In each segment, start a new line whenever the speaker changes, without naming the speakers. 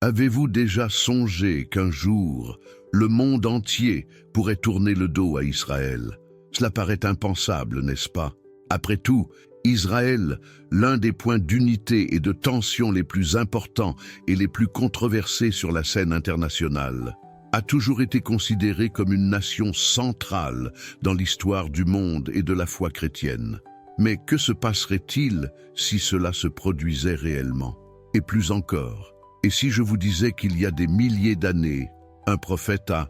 Avez-vous déjà songé qu'un jour, le monde entier pourrait tourner le dos à Israël? Cela paraît impensable, n'est-ce pas? Après tout, Israël, l'un des points d'unité et de tension les plus importants et les plus controversés sur la scène internationale, a toujours été considéré comme une nation centrale dans l'histoire du monde et de la foi chrétienne. Mais que se passerait-il si cela se produisait réellement? Et plus encore, et si je vous disais qu'il y a des milliers d'années, un prophète a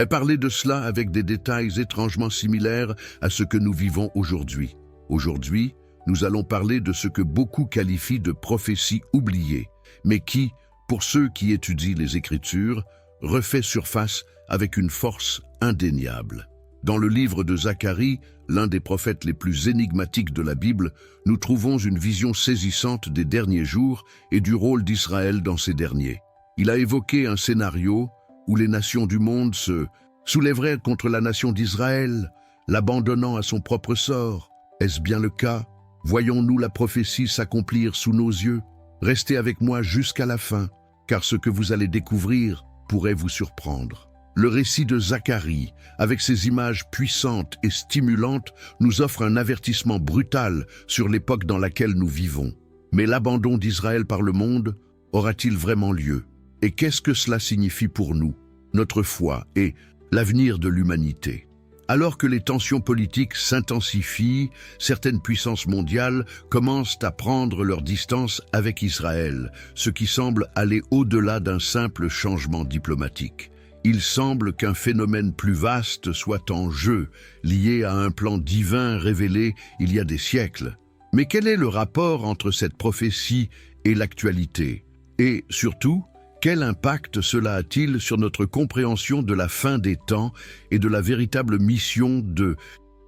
parlé de cela avec des détails étrangement similaires à ce que nous vivons aujourd'hui. Aujourd'hui, nous allons parler de ce que beaucoup qualifient de prophétie oubliée, mais qui, pour ceux qui étudient les Écritures, refait surface avec une force indéniable. Dans le livre de Zacharie, l'un des prophètes les plus énigmatiques de la Bible, nous trouvons une vision saisissante des derniers jours et du rôle d'Israël dans ces derniers. Il a évoqué un scénario où les nations du monde se soulèveraient contre la nation d'Israël, l'abandonnant à son propre sort. Est-ce bien le cas? Voyons-nous la prophétie s'accomplir sous nos yeux? Restez avec moi jusqu'à la fin, car ce que vous allez découvrir pourrait vous surprendre. Le récit de Zacharie, avec ses images puissantes et stimulantes, nous offre un avertissement brutal sur l'époque dans laquelle nous vivons. Mais l'abandon d'Israël par le monde aura-t-il vraiment lieu? Et qu'est-ce que cela signifie pour nous, notre foi et l'avenir de l'humanité? Alors que les tensions politiques s'intensifient, certaines puissances mondiales commencent à prendre leur distance avec Israël, ce qui semble aller au-delà d'un simple changement diplomatique. Il semble qu'un phénomène plus vaste soit en jeu, lié à un plan divin révélé il y a des siècles. Mais quel est le rapport entre cette prophétie et l'actualité? Et surtout, quel impact cela a-t-il sur notre compréhension de la fin des temps et de la véritable mission de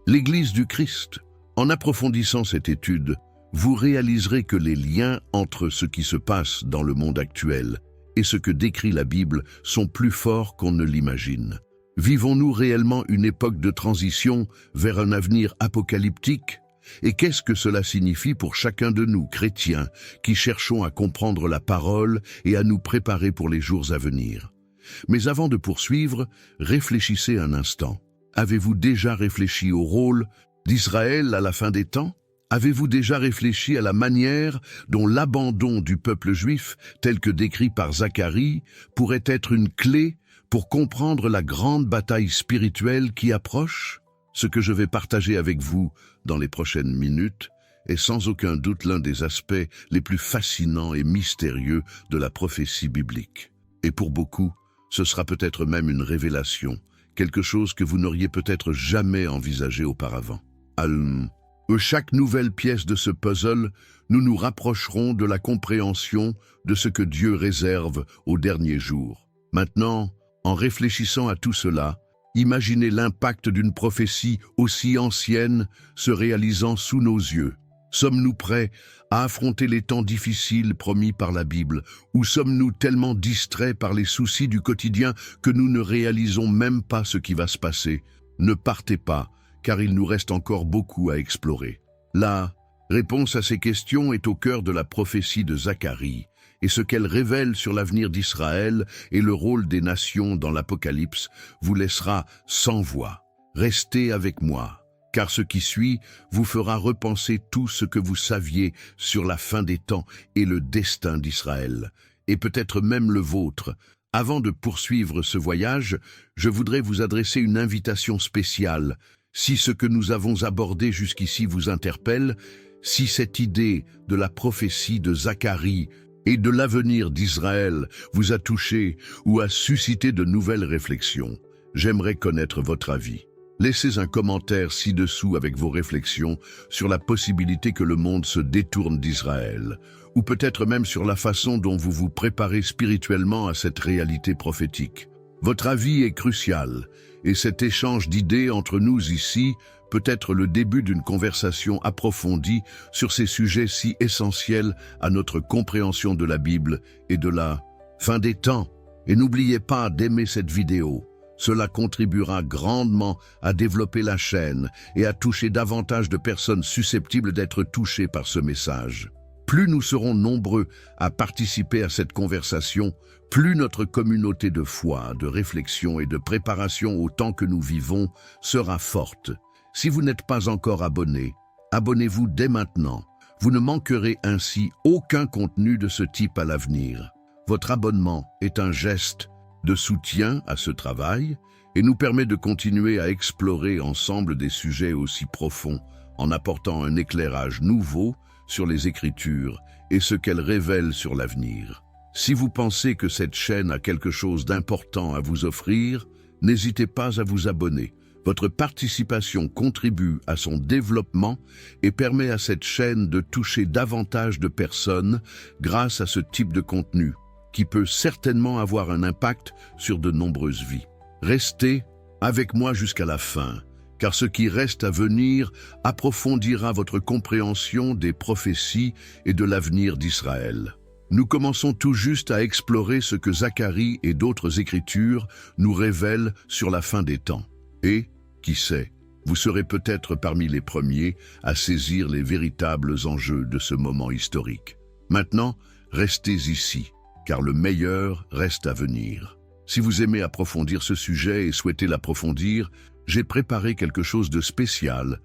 l'Église du Christ? En approfondissant cette étude, vous réaliserez que les liens entre ce qui se passe dans le monde actuel et ce que décrit la Bible sont plus forts qu'on ne l'imagine. Vivons-nous réellement une époque de transition vers un avenir apocalyptique? Et qu'est-ce que cela signifie pour chacun de nous, chrétiens, qui cherchons à comprendre la parole et à nous préparer pour les jours à venir? Mais avant de poursuivre, réfléchissez un instant. Avez-vous déjà réfléchi au rôle d'Israël à la fin des temps? Avez-vous déjà réfléchi à la manière dont l'abandon du peuple juif, tel que décrit par Zacharie, pourrait être une clé pour comprendre la grande bataille spirituelle qui approche? Ce que je vais partager avec vous dans les prochaines minutes est sans aucun doute l'un des aspects les plus fascinants et mystérieux de la prophétie biblique. Et pour beaucoup, ce sera peut-être même une révélation, quelque chose que vous n'auriez peut-être jamais envisagé auparavant. Chaque nouvelle pièce de ce puzzle, nous nous rapprocherons de la compréhension de ce que Dieu réserve aux derniers jours. Maintenant, en réfléchissant à tout cela, imaginez l'impact d'une prophétie aussi ancienne se réalisant sous nos yeux. Sommes-nous prêts à affronter les temps difficiles promis par la Bible, ou sommes-nous tellement distraits par les soucis du quotidien que nous ne réalisons même pas ce qui va se passer? Ne partez pas, car il nous reste encore beaucoup à explorer. La réponse à ces questions est au cœur de la prophétie de Zacharie, et ce qu'elle révèle sur l'avenir d'Israël et le rôle des nations dans l'Apocalypse vous laissera sans voix. Restez avec moi, car ce qui suit vous fera repenser tout ce que vous saviez sur la fin des temps et le destin d'Israël, et peut-être même le vôtre. Avant de poursuivre ce voyage, je voudrais vous adresser une invitation spéciale. Si ce que nous avons abordé jusqu'ici vous interpelle, si cette idée de la prophétie de Zacharie et de l'avenir d'Israël vous a touché ou a suscité de nouvelles réflexions, j'aimerais connaître votre avis. Laissez un commentaire ci-dessous avec vos réflexions sur la possibilité que le monde se détourne d'Israël, ou peut-être même sur la façon dont vous vous préparez spirituellement à cette réalité prophétique. Votre avis est crucial, et cet échange d'idées entre nous ici peut être le début d'une conversation approfondie sur ces sujets si essentiels à notre compréhension de la Bible et de la fin des temps. Et n'oubliez pas d'aimer cette vidéo. Cela contribuera grandement à développer la chaîne et à toucher davantage de personnes susceptibles d'être touchées par ce message. Plus nous serons nombreux à participer à cette conversation, plus notre communauté de foi, de réflexion et de préparation au temps que nous vivons sera forte. Si vous n'êtes pas encore abonné, abonnez-vous dès maintenant. Vous ne manquerez ainsi aucun contenu de ce type à l'avenir. Votre abonnement est un geste de soutien à ce travail et nous permet de continuer à explorer ensemble des sujets aussi profonds en apportant un éclairage nouveau sur les Écritures et ce qu'elles révèlent sur l'avenir. Si vous pensez que cette chaîne a quelque chose d'important à vous offrir, n'hésitez pas à vous abonner. Votre participation contribue à son développement et permet à cette chaîne de toucher davantage de personnes grâce à ce type de contenu, qui peut certainement avoir un impact sur de nombreuses vies. Restez avec moi jusqu'à la fin, car ce qui reste à venir approfondira votre compréhension des prophéties et de l'avenir d'Israël. Nous commençons tout juste à explorer ce que Zacharie et d'autres Écritures nous révèlent sur la fin des temps. Et, qui sait, vous serez peut-être parmi les premiers à saisir les véritables enjeux de ce moment historique. Maintenant, restez ici, car le meilleur reste à venir. Si vous aimez approfondir ce sujet et souhaitez l'approfondir, j'ai préparé quelque chose de spécial.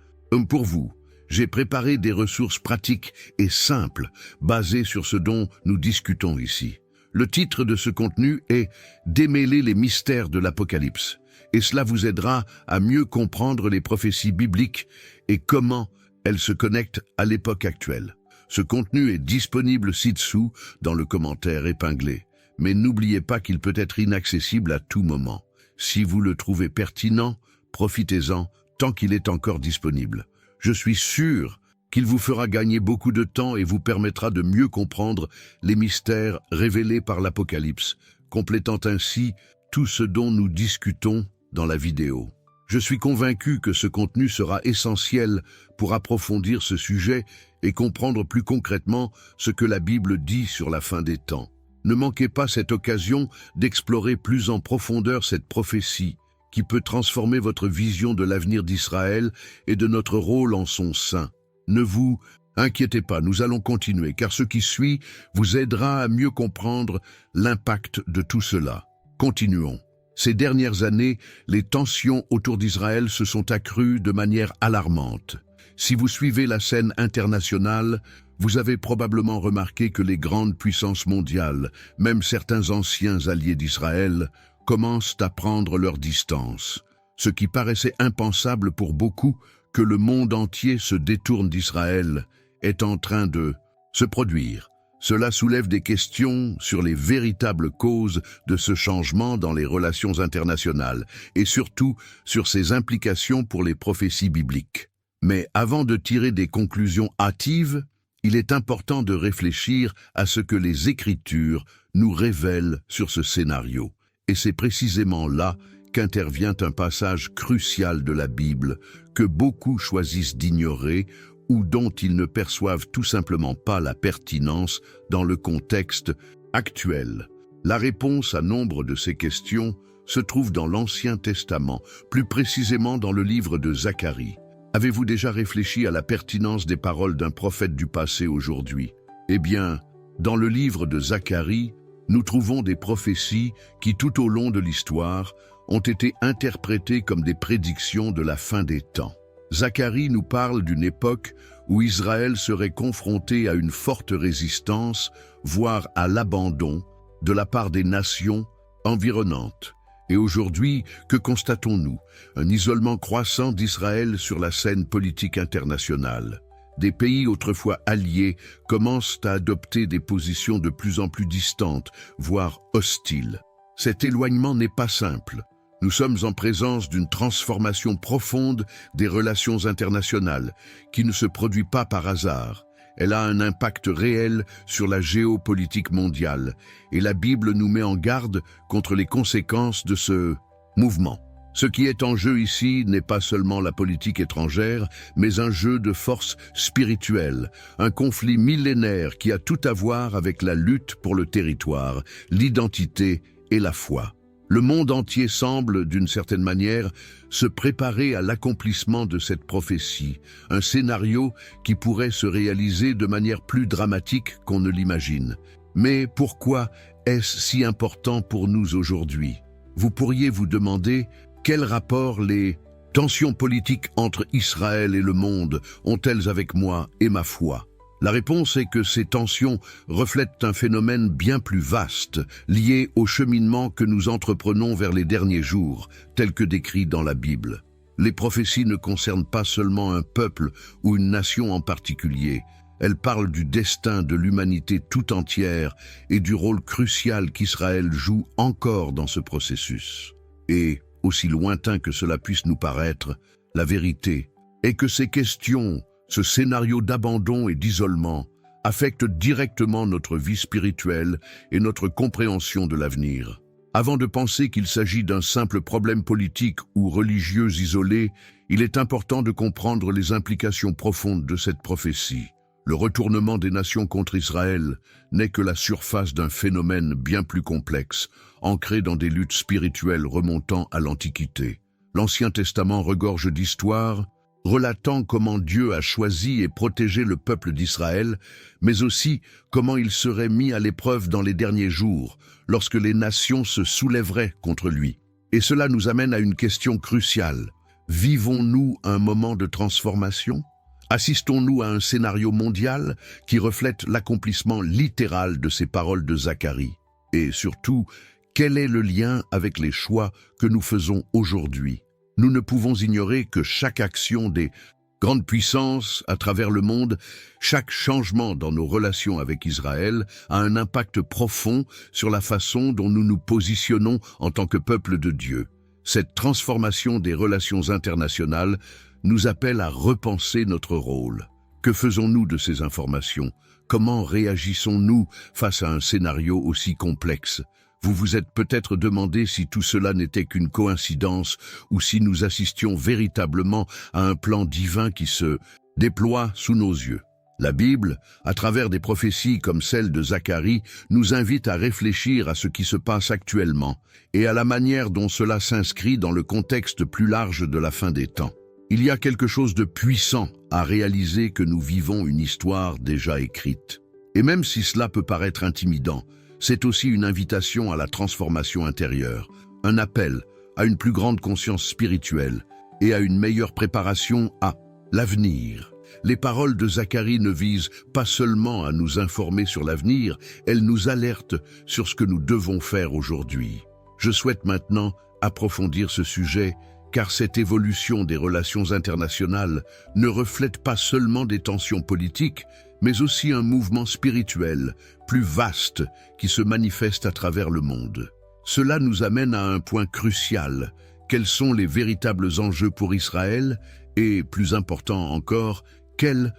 Pour vous, j'ai préparé des ressources pratiques et simples, basées sur ce dont nous discutons ici. Le titre de ce contenu est « Démêler les mystères de l'Apocalypse ». Et cela vous aidera à mieux comprendre les prophéties bibliques et comment elles se connectent à l'époque actuelle. Ce contenu est disponible ci-dessous dans le commentaire épinglé, mais n'oubliez pas qu'il peut être inaccessible à tout moment. Si vous le trouvez pertinent, profitez-en tant qu'il est encore disponible. Je suis sûr qu'il vous fera gagner beaucoup de temps et vous permettra de mieux comprendre les mystères révélés par l'Apocalypse, complétant ainsi tout ce dont nous discutons dans la vidéo. Je suis convaincu que ce contenu sera essentiel pour approfondir ce sujet et comprendre plus concrètement ce que la Bible dit sur la fin des temps. Ne manquez pas cette occasion d'explorer plus en profondeur cette prophétie qui peut transformer votre vision de l'avenir d'Israël et de notre rôle en son sein. Ne vous inquiétez pas, nous allons continuer, car ce qui suit vous aidera à mieux comprendre l'impact de tout cela. Continuons. Ces dernières années, les tensions autour d'Israël se sont accrues de manière alarmante. Si vous suivez la scène internationale, vous avez probablement remarqué que les grandes puissances mondiales, même certains anciens alliés d'Israël, commencent à prendre leur distance. Ce qui paraissait impensable pour beaucoup, que le monde entier se détourne d'Israël, est en train de se produire. Cela soulève des questions sur les véritables causes de ce changement dans les relations internationales et surtout sur ses implications pour les prophéties bibliques. Mais avant de tirer des conclusions hâtives, il est important de réfléchir à ce que les Écritures nous révèlent sur ce scénario. Et c'est précisément là qu'intervient un passage crucial de la Bible que beaucoup choisissent d'ignorer ou dont ils ne perçoivent tout simplement pas la pertinence dans le contexte actuel. La réponse à nombre de ces questions se trouve dans l'Ancien Testament, plus précisément dans le livre de Zacharie. Avez-vous déjà réfléchi à la pertinence des paroles d'un prophète du passé aujourd'hui? Eh bien, dans le livre de Zacharie, nous trouvons des prophéties qui, tout au long de l'histoire, ont été interprétées comme des prédictions de la fin des temps. Zacharie nous parle d'une époque où Israël serait confronté à une forte résistance, voire à l'abandon, de la part des nations environnantes. Et aujourd'hui, que constatons-nous? Un isolement croissant d'Israël sur la scène politique internationale. Des pays autrefois alliés commencent à adopter des positions de plus en plus distantes, voire hostiles. Cet éloignement n'est pas simple. Nous sommes en présence d'une transformation profonde des relations internationales, qui ne se produit pas par hasard. Elle a un impact réel sur la géopolitique mondiale, et la Bible nous met en garde contre les conséquences de ce mouvement. Ce qui est en jeu ici n'est pas seulement la politique étrangère, mais un jeu de force spirituelle, un conflit millénaire qui a tout à voir avec la lutte pour le territoire, l'identité et la foi. Le monde entier semble, d'une certaine manière, se préparer à l'accomplissement de cette prophétie, un scénario qui pourrait se réaliser de manière plus dramatique qu'on ne l'imagine. Mais pourquoi est-ce si important pour nous aujourd'hui? Vous pourriez vous demander quel rapport les tensions politiques entre Israël et le monde ont-elles avec moi et ma foi? La réponse est que ces tensions reflètent un phénomène bien plus vaste, lié au cheminement que nous entreprenons vers les derniers jours, tel que décrit dans la Bible. Les prophéties ne concernent pas seulement un peuple ou une nation en particulier. Elles parlent du destin de l'humanité tout entière et du rôle crucial qu'Israël joue encore dans ce processus. Et, aussi lointain que cela puisse nous paraître, la vérité est que ces questions, ce scénario d'abandon et d'isolement, affecte directement notre vie spirituelle et notre compréhension de l'avenir. Avant de penser qu'il s'agit d'un simple problème politique ou religieux isolé, il est important de comprendre les implications profondes de cette prophétie. Le retournement des nations contre Israël n'est que la surface d'un phénomène bien plus complexe, ancré dans des luttes spirituelles remontant à l'Antiquité. L'Ancien Testament regorge d'histoires relatant comment Dieu a choisi et protégé le peuple d'Israël, mais aussi comment il serait mis à l'épreuve dans les derniers jours, lorsque les nations se soulèveraient contre lui. Et cela nous amène à une question cruciale. Vivons-nous un moment de transformation? Assistons-nous à un scénario mondial qui reflète l'accomplissement littéral de ces paroles de Zacharie? Et surtout, quel est le lien avec les choix que nous faisons aujourd'hui? Nous ne pouvons ignorer que chaque action des grandes puissances à travers le monde, chaque changement dans nos relations avec Israël a un impact profond sur la façon dont nous nous positionnons en tant que peuple de Dieu. Cette transformation des relations internationales nous appelle à repenser notre rôle. Que faisons-nous de ces informations? Comment réagissons-nous face à un scénario aussi complexe? Vous vous êtes peut-être demandé si tout cela n'était qu'une coïncidence ou si nous assistions véritablement à un plan divin qui se déploie sous nos yeux. La Bible, à travers des prophéties comme celle de Zacharie, nous invite à réfléchir à ce qui se passe actuellement et à la manière dont cela s'inscrit dans le contexte plus large de la fin des temps. Il y a quelque chose de puissant à réaliser que nous vivons une histoire déjà écrite. Et même si cela peut paraître intimidant, c'est aussi une invitation à la transformation intérieure, un appel à une plus grande conscience spirituelle et à une meilleure préparation à l'avenir. Les paroles de Zacharie ne visent pas seulement à nous informer sur l'avenir, elles nous alertent sur ce que nous devons faire aujourd'hui. Je souhaite maintenant approfondir ce sujet, car cette évolution des relations internationales ne reflète pas seulement des tensions politiques, mais aussi un mouvement spirituel plus vaste qui se manifeste à travers le monde. Cela nous amène à un point crucial. Quels sont les véritables enjeux pour Israël? Et, plus important encore, quelle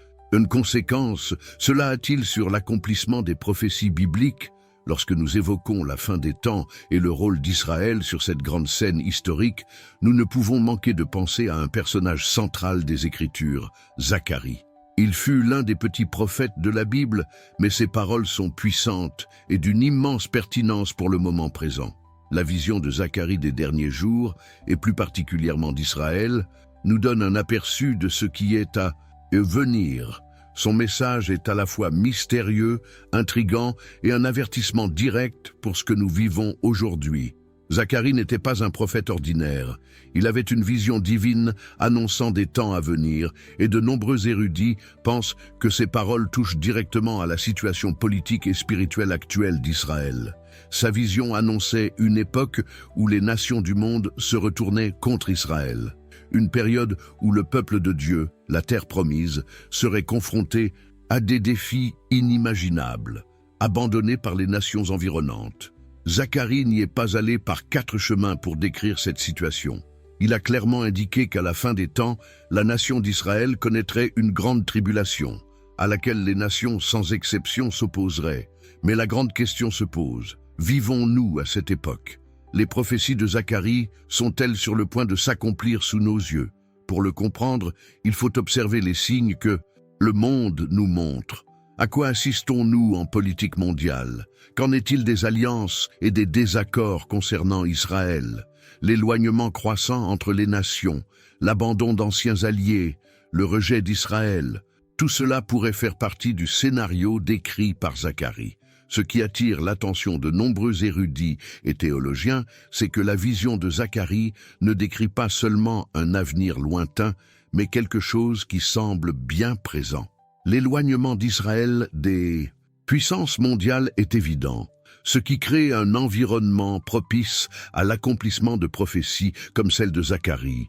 conséquence cela a-t-il sur l'accomplissement des prophéties bibliques? Lorsque nous évoquons la fin des temps et le rôle d'Israël sur cette grande scène historique, nous ne pouvons manquer de penser à un personnage central des Écritures, Zacharie. Il fut l'un des petits prophètes de la Bible, mais ses paroles sont puissantes et d'une immense pertinence pour le moment présent. La vision de Zacharie des derniers jours, et plus particulièrement d'Israël, nous donne un aperçu de ce qui est à venir. Son message est à la fois mystérieux, intrigant et un avertissement direct pour ce que nous vivons aujourd'hui. Zacharie n'était pas un prophète ordinaire. Il avait une vision divine annonçant des temps à venir, et de nombreux érudits pensent que ces paroles touchent directement à la situation politique et spirituelle actuelle d'Israël. Sa vision annonçait une époque où les nations du monde se retournaient contre Israël. Une période où le peuple de Dieu, la terre promise, serait confronté à des défis inimaginables, abandonné par les nations environnantes. Zacharie n'y est pas allé par 4 chemins pour décrire cette situation. Il a clairement indiqué qu'à la fin des temps, la nation d'Israël connaîtrait une grande tribulation, à laquelle les nations sans exception s'opposeraient. Mais la grande question se pose, vivons-nous à cette époque? Les prophéties de Zacharie sont-elles sur le point de s'accomplir sous nos yeux? Pour le comprendre, il faut observer les signes que le monde nous montre. À quoi assistons-nous en politique mondiale? Qu'en est-il des alliances et des désaccords concernant Israël? L'éloignement croissant entre les nations, l'abandon d'anciens alliés, le rejet d'Israël, tout cela pourrait faire partie du scénario décrit par Zacharie. Ce qui attire l'attention de nombreux érudits et théologiens, c'est que la vision de Zacharie ne décrit pas seulement un avenir lointain, mais quelque chose qui semble bien présent. L'éloignement d'Israël des puissances mondiales est évident, ce qui crée un environnement propice à l'accomplissement de prophéties comme celle de Zacharie.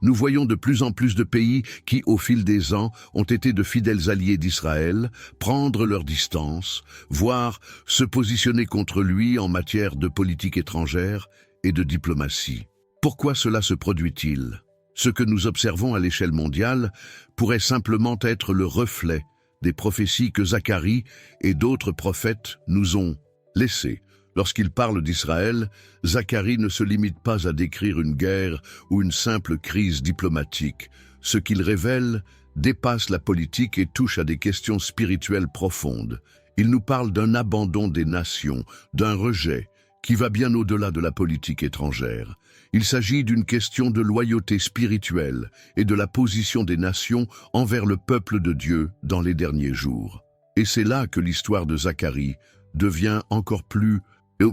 Nous voyons de plus en plus de pays qui, au fil des ans, ont été de fidèles alliés d'Israël, prendre leur distance, voire se positionner contre lui en matière de politique étrangère et de diplomatie. Pourquoi cela se produit-il? Ce que nous observons à l'échelle mondiale pourrait simplement être le reflet des prophéties que Zacharie et d'autres prophètes nous ont laissées. Lorsqu'il parle d'Israël, Zacharie ne se limite pas à décrire une guerre ou une simple crise diplomatique. Ce qu'il révèle dépasse la politique et touche à des questions spirituelles profondes. Il nous parle d'un abandon des nations, d'un rejet qui va bien au-delà de la politique étrangère. Il s'agit d'une question de loyauté spirituelle et de la position des nations envers le peuple de Dieu dans les derniers jours. Et c'est là que l'histoire de Zacharie devient encore plus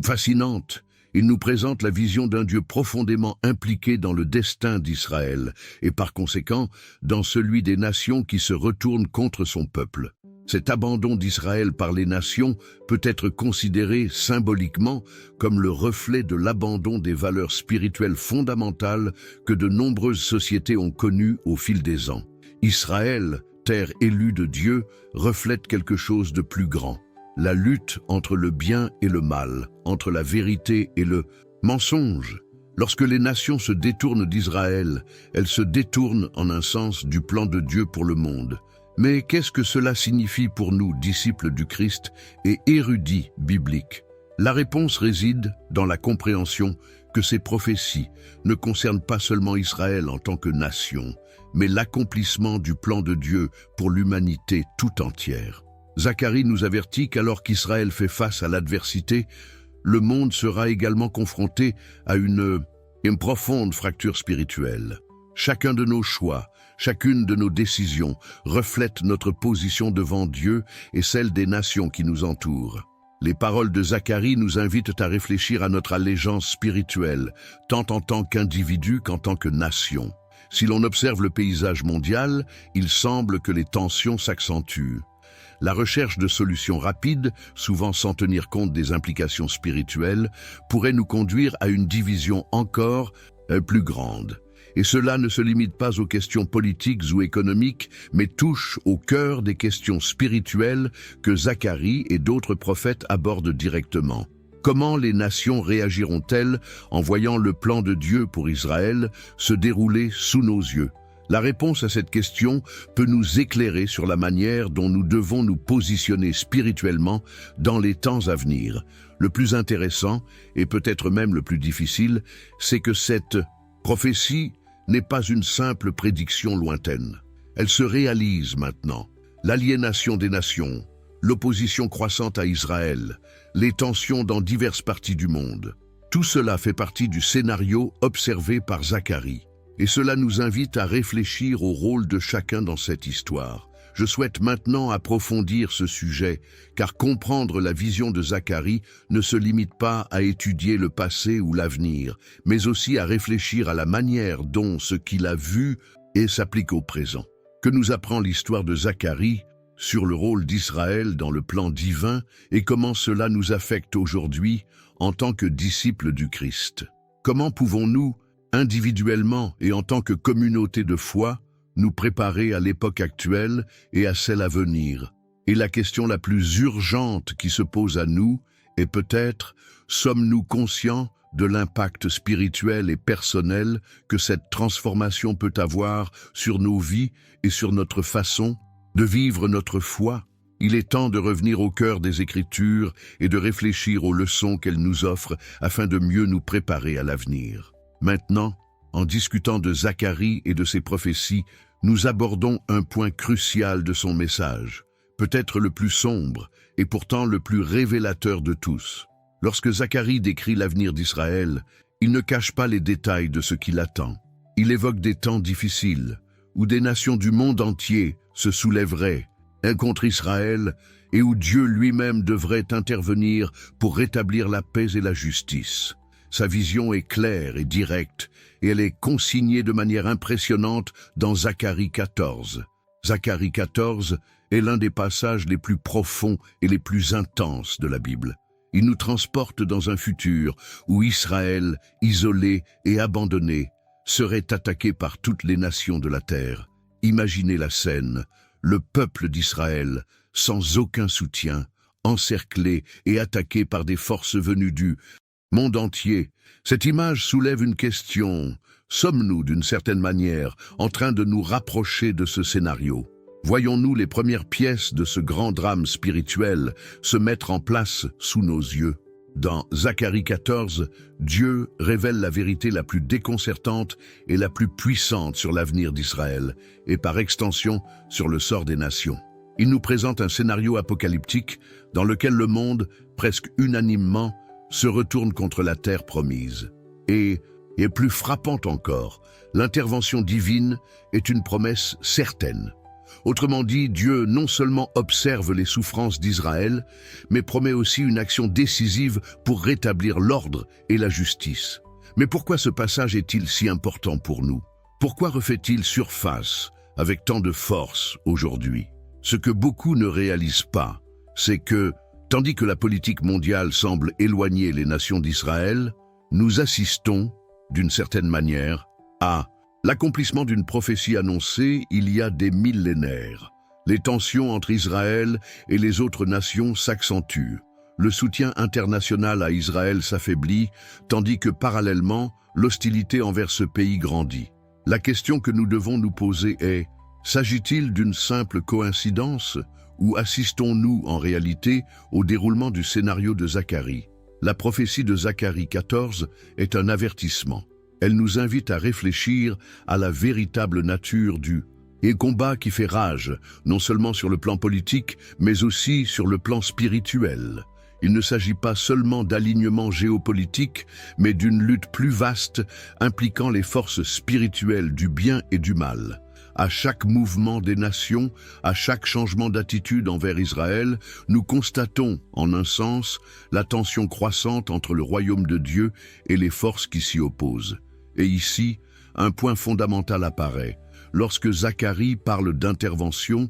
fascinante. Il nous présente la vision d'un Dieu profondément impliqué dans le destin d'Israël et par conséquent dans celui des nations qui se retournent contre son peuple. Cet abandon d'Israël par les nations peut être considéré symboliquement comme le reflet de l'abandon des valeurs spirituelles fondamentales que de nombreuses sociétés ont connues au fil des ans. Israël, terre élue de Dieu, reflète quelque chose de plus grand. La lutte entre le bien et le mal, entre la vérité et le mensonge. Lorsque les nations se détournent d'Israël, elles se détournent en un sens du plan de Dieu pour le monde. Mais qu'est-ce que cela signifie pour nous, disciples du Christ et érudits bibliques? La réponse réside dans la compréhension que ces prophéties ne concernent pas seulement Israël en tant que nation, mais l'accomplissement du plan de Dieu pour l'humanité tout entière. Zacharie nous avertit qu'alors qu'Israël fait face à l'adversité, le monde sera également confronté à une profonde fracture spirituelle. Chacun de nos choix, chacune de nos décisions reflète notre position devant Dieu et celle des nations qui nous entourent. Les paroles de Zacharie nous invitent à réfléchir à notre allégeance spirituelle, tant en tant qu'individu qu'en tant que nation. Si l'on observe le paysage mondial, il semble que les tensions s'accentuent. La recherche de solutions rapides, souvent sans tenir compte des implications spirituelles, pourrait nous conduire à une division encore plus grande. Et cela ne se limite pas aux questions politiques ou économiques, mais touche au cœur des questions spirituelles que Zacharie et d'autres prophètes abordent directement. Comment les nations réagiront-elles en voyant le plan de Dieu pour Israël se dérouler sous nos yeux? La réponse à cette question peut nous éclairer sur la manière dont nous devons nous positionner spirituellement dans les temps à venir. Le plus intéressant, et peut-être même le plus difficile, c'est que cette prophétie n'est pas une simple prédiction lointaine. Elle se réalise maintenant. L'aliénation des nations, l'opposition croissante à Israël, les tensions dans diverses parties du monde. Tout cela fait partie du scénario observé par Zacharie. Et cela nous invite à réfléchir au rôle de chacun dans cette histoire. Je souhaite maintenant approfondir ce sujet, car comprendre la vision de Zacharie ne se limite pas à étudier le passé ou l'avenir, mais aussi à réfléchir à la manière dont ce qu'il a vu et s'applique au présent. Que nous apprend l'histoire de Zacharie sur le rôle d'Israël dans le plan divin et comment cela nous affecte aujourd'hui en tant que disciples du Christ? Comment pouvons-nous, individuellement et en tant que communauté de foi, nous préparer à l'époque actuelle et à celle à venir? Et la question la plus urgente qui se pose à nous est peut-être, sommes-nous conscients de l'impact spirituel et personnel que cette transformation peut avoir sur nos vies et sur notre façon de vivre notre foi? Il est temps de revenir au cœur des Écritures et de réfléchir aux leçons qu'elles nous offrent afin de mieux nous préparer à l'avenir. Maintenant, en discutant de Zacharie et de ses prophéties, nous abordons un point crucial de son message. peut-être le plus sombre et pourtant le plus révélateur de tous. Lorsque Zacharie décrit l'avenir d'Israël, il ne cache pas les détails de ce qui l'attend. Il évoque des temps difficiles, où des nations du monde entier se soulèveraient, contre Israël, et où Dieu lui-même devrait intervenir pour rétablir la paix et la justice. Sa vision est claire et directe, et elle est consignée de manière impressionnante dans Zacharie 14. Zacharie 14 est l'un des passages les plus profonds et les plus intenses de la Bible. Il nous transporte dans un futur où Israël, isolé et abandonné, serait attaqué par toutes les nations de la terre. Imaginez la scène, le peuple d'Israël, sans aucun soutien, encerclé et attaqué par des forces venues du monde entier. Cette image soulève une question. Sommes-nous, d'une certaine manière, en train de nous rapprocher de ce scénario? Voyons-nous les premières pièces de ce grand drame spirituel se mettre en place sous nos yeux? Dans Zacharie 14, Dieu révèle la vérité la plus déconcertante et la plus puissante sur l'avenir d'Israël, et par extension sur le sort des nations. Il nous présente un scénario apocalyptique dans lequel le monde, presque unanimement, se retourne contre la terre promise. Et plus frappant encore, l'intervention divine est une promesse certaine. Autrement dit, Dieu non seulement observe les souffrances d'Israël, mais promet aussi une action décisive pour rétablir l'ordre et la justice. Mais pourquoi ce passage est-il si important pour nous? Pourquoi refait-il surface avec tant de force aujourd'hui? Ce que beaucoup ne réalisent pas, c'est que, tandis que la politique mondiale semble éloigner les nations d'Israël, nous assistons, d'une certaine manière, à l'accomplissement d'une prophétie annoncée il y a des millénaires. Les tensions entre Israël et les autres nations s'accentuent. Le soutien international à Israël s'affaiblit, tandis que parallèlement, l'hostilité envers ce pays grandit. La question que nous devons nous poser est, s'agit-il d'une simple coïncidence ou assistons-nous en réalité au déroulement du scénario de Zacharie? La prophétie de Zacharie 14 est un avertissement. Elle nous invite à réfléchir à la véritable nature du combat qui fait rage, non seulement sur le plan politique, mais aussi sur le plan spirituel. Il ne s'agit pas seulement d'alignement géopolitique, mais d'une lutte plus vaste impliquant les forces spirituelles du bien et du mal. À chaque mouvement des nations, à chaque changement d'attitude envers Israël, nous constatons, en un sens, la tension croissante entre le royaume de Dieu et les forces qui s'y opposent. Et ici, un point fondamental apparaît. Lorsque Zacharie parle d'intervention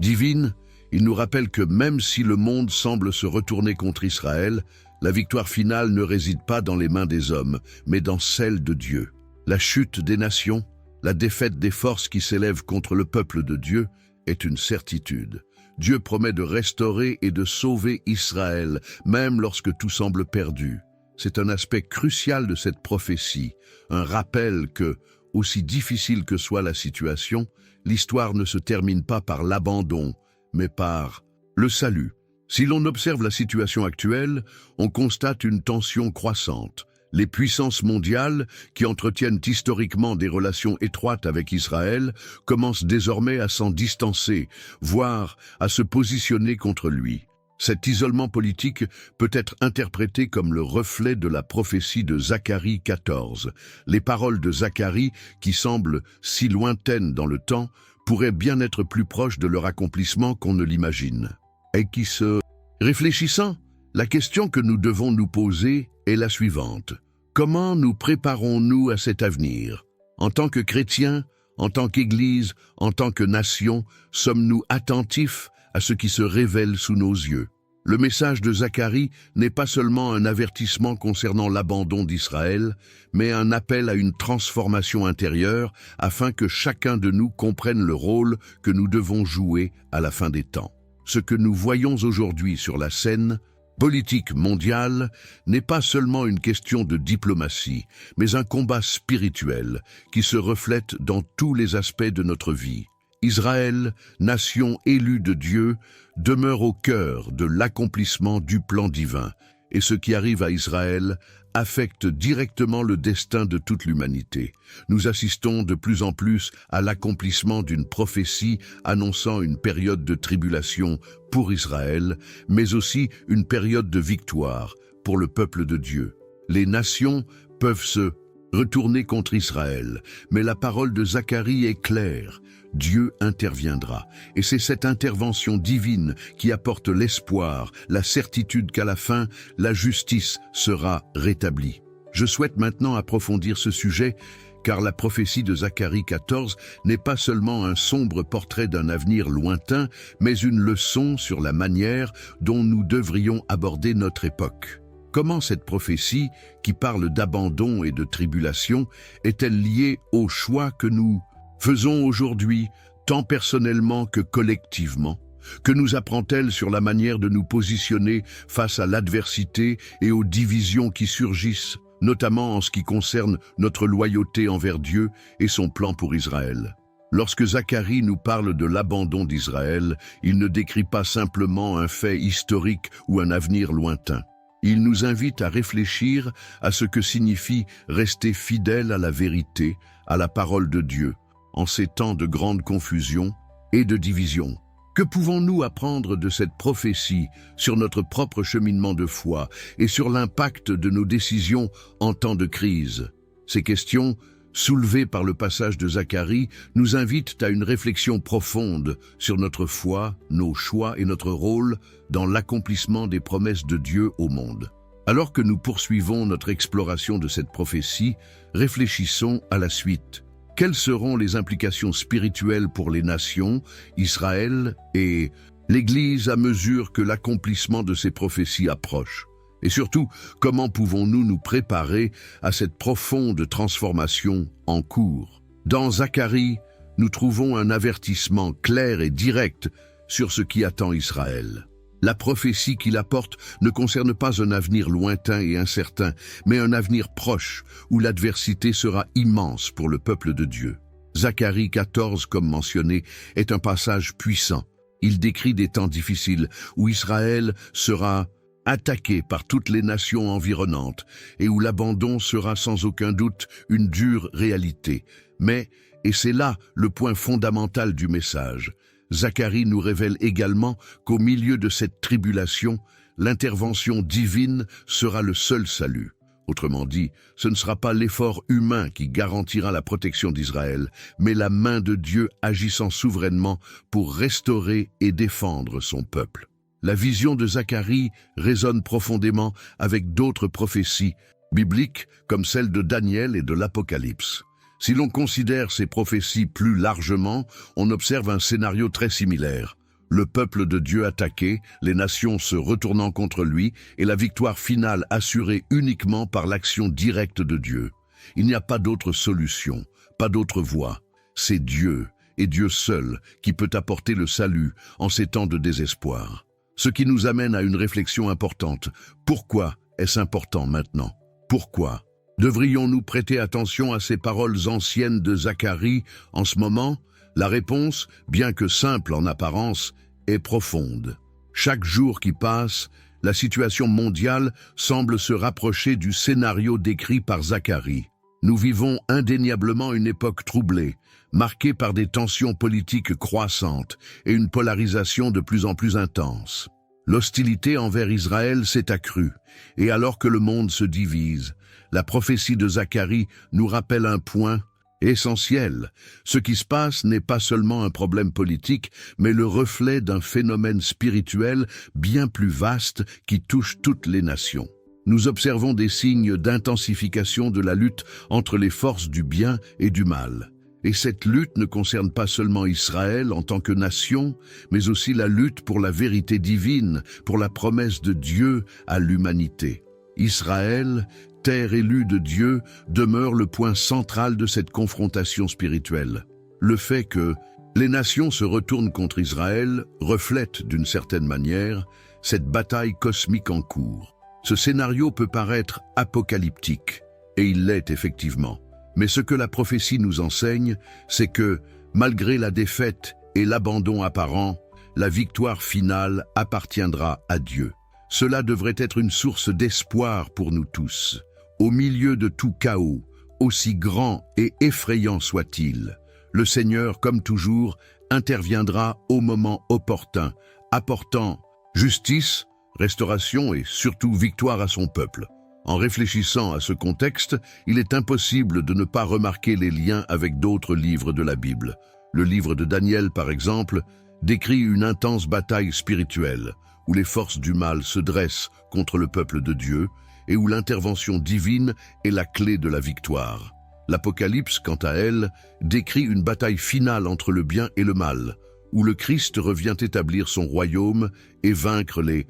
divine, il nous rappelle que même si le monde semble se retourner contre Israël, la victoire finale ne réside pas dans les mains des hommes, mais dans celle de Dieu. La chute des nations, la défaite des forces qui s'élèvent contre le peuple de Dieu est une certitude. Dieu promet de restaurer et de sauver Israël, même lorsque tout semble perdu. C'est un aspect crucial de cette prophétie, un rappel que, aussi difficile que soit la situation, l'histoire ne se termine pas par l'abandon, mais par le salut. Si l'on observe la situation actuelle, on constate une tension croissante. Les puissances mondiales, qui entretiennent historiquement des relations étroites avec Israël, commencent désormais à s'en distancer, voire à se positionner contre lui. Cet isolement politique peut être interprété comme le reflet de la prophétie de Zacharie 14. Les paroles de Zacharie, qui semblent si lointaines dans le temps, pourraient bien être plus proches de leur accomplissement qu'on ne l'imagine. Et qui se... Réfléchissant, la question que nous devons nous poser est la suivante. Comment nous préparons-nous à cet avenir? En tant que chrétiens, en tant qu'Église, en tant que nation, sommes-nous attentifs à ce qui se révèle sous nos yeux? Le message de Zacharie n'est pas seulement un avertissement concernant l'abandon d'Israël, mais un appel à une transformation intérieure afin que chacun de nous comprenne le rôle que nous devons jouer à la fin des temps. Ce que nous voyons aujourd'hui sur la scène politique mondiale n'est pas seulement une question de diplomatie, mais un combat spirituel qui se reflète dans tous les aspects de notre vie. Israël, nation élue de Dieu, demeure au cœur de l'accomplissement du plan divin, et ce qui arrive à Israël affecte directement le destin de toute l'humanité. Nous assistons de plus en plus à l'accomplissement d'une prophétie annonçant une période de tribulation pour Israël, mais aussi une période de victoire pour le peuple de Dieu. Les nations peuvent se retourner contre Israël, mais la parole de Zacharie est claire. Dieu interviendra. Et c'est cette intervention divine qui apporte l'espoir, la certitude qu'à la fin, la justice sera rétablie. Je souhaite maintenant approfondir ce sujet, car la prophétie de Zacharie 14 n'est pas seulement un sombre portrait d'un avenir lointain, mais une leçon sur la manière dont nous devrions aborder notre époque. Comment cette prophétie, qui parle d'abandon et de tribulation, est-elle liée au choix que nous faisons aujourd'hui, tant personnellement que collectivement? Que nous apprend-elle sur la manière de nous positionner face à l'adversité et aux divisions qui surgissent, notamment en ce qui concerne notre loyauté envers Dieu et son plan pour Israël? Lorsque Zacharie nous parle de l'abandon d'Israël, il ne décrit pas simplement un fait historique ou un avenir lointain. Il nous invite à réfléchir à ce que signifie rester fidèle à la vérité, à la parole de Dieu, en ces temps de grande confusion et de division. Que pouvons-nous apprendre de cette prophétie sur notre propre cheminement de foi et sur l'impact de nos décisions en temps de crise? Ces questions, soulevées par le passage de Zacharie, nous invitent à une réflexion profonde sur notre foi, nos choix et notre rôle dans l'accomplissement des promesses de Dieu au monde. Alors que nous poursuivons notre exploration de cette prophétie, réfléchissons à la suite. Quelles seront les implications spirituelles pour les nations, Israël et l'Église à mesure que l'accomplissement de ces prophéties approche? Et surtout, comment pouvons-nous nous préparer à cette profonde transformation en cours? Dans Zacharie, nous trouvons un avertissement clair et direct sur ce qui attend Israël. La prophétie qu'il apporte ne concerne pas un avenir lointain et incertain, mais un avenir proche où l'adversité sera immense pour le peuple de Dieu. Zacharie 14, comme mentionné, est un passage puissant. Il décrit des temps difficiles où Israël sera attaqué par toutes les nations environnantes et où l'abandon sera sans aucun doute une dure réalité. Mais, et c'est là le point fondamental du message, Zacharie nous révèle également qu'au milieu de cette tribulation, l'intervention divine sera le seul salut. Autrement dit, ce ne sera pas l'effort humain qui garantira la protection d'Israël, mais la main de Dieu agissant souverainement pour restaurer et défendre son peuple. La vision de Zacharie résonne profondément avec d'autres prophéties bibliques comme celle de Daniel et de l'Apocalypse. Si l'on considère ces prophéties plus largement, on observe un scénario très similaire. Le peuple de Dieu attaqué, les nations se retournant contre lui et la victoire finale assurée uniquement par l'action directe de Dieu. Il n'y a pas d'autre solution, pas d'autre voie. C'est Dieu, et Dieu seul, qui peut apporter le salut en ces temps de désespoir. Ce qui nous amène à une réflexion importante. Pourquoi est-ce important maintenant? Pourquoi devrions-nous prêter attention à ces paroles anciennes de Zacharie en ce moment? La réponse, bien que simple en apparence, est profonde. Chaque jour qui passe, la situation mondiale semble se rapprocher du scénario décrit par Zacharie. Nous vivons indéniablement une époque troublée, marquée par des tensions politiques croissantes et une polarisation de plus en plus intense. L'hostilité envers Israël s'est accrue, et alors que le monde se divise, la prophétie de Zacharie nous rappelle un point essentiel. Ce qui se passe n'est pas seulement un problème politique, mais le reflet d'un phénomène spirituel bien plus vaste qui touche toutes les nations. Nous observons des signes d'intensification de la lutte entre les forces du bien et du mal. Et cette lutte ne concerne pas seulement Israël en tant que nation, mais aussi la lutte pour la vérité divine, pour la promesse de Dieu à l'humanité. Israël, terre élue de Dieu, demeure le point central de cette confrontation spirituelle. Le fait que les nations se retournent contre Israël reflète d'une certaine manière cette bataille cosmique en cours. Ce scénario peut paraître apocalyptique, et il l'est effectivement. Mais ce que la prophétie nous enseigne, c'est que, malgré la défaite et l'abandon apparent, la victoire finale appartiendra à Dieu. Cela devrait être une source d'espoir pour nous tous. Au milieu de tout chaos, aussi grand et effrayant soit-il, le Seigneur, comme toujours, interviendra au moment opportun, apportant justice, restauration et surtout victoire à son peuple. En réfléchissant à ce contexte, il est impossible de ne pas remarquer les liens avec d'autres livres de la Bible. Le livre de Daniel, par exemple, décrit une intense bataille spirituelle, où les forces du mal se dressent contre le peuple de Dieu et où l'intervention divine est la clé de la victoire. L'Apocalypse, quant à elle, décrit une bataille finale entre le bien et le mal, où le Christ revient établir son royaume et vaincre les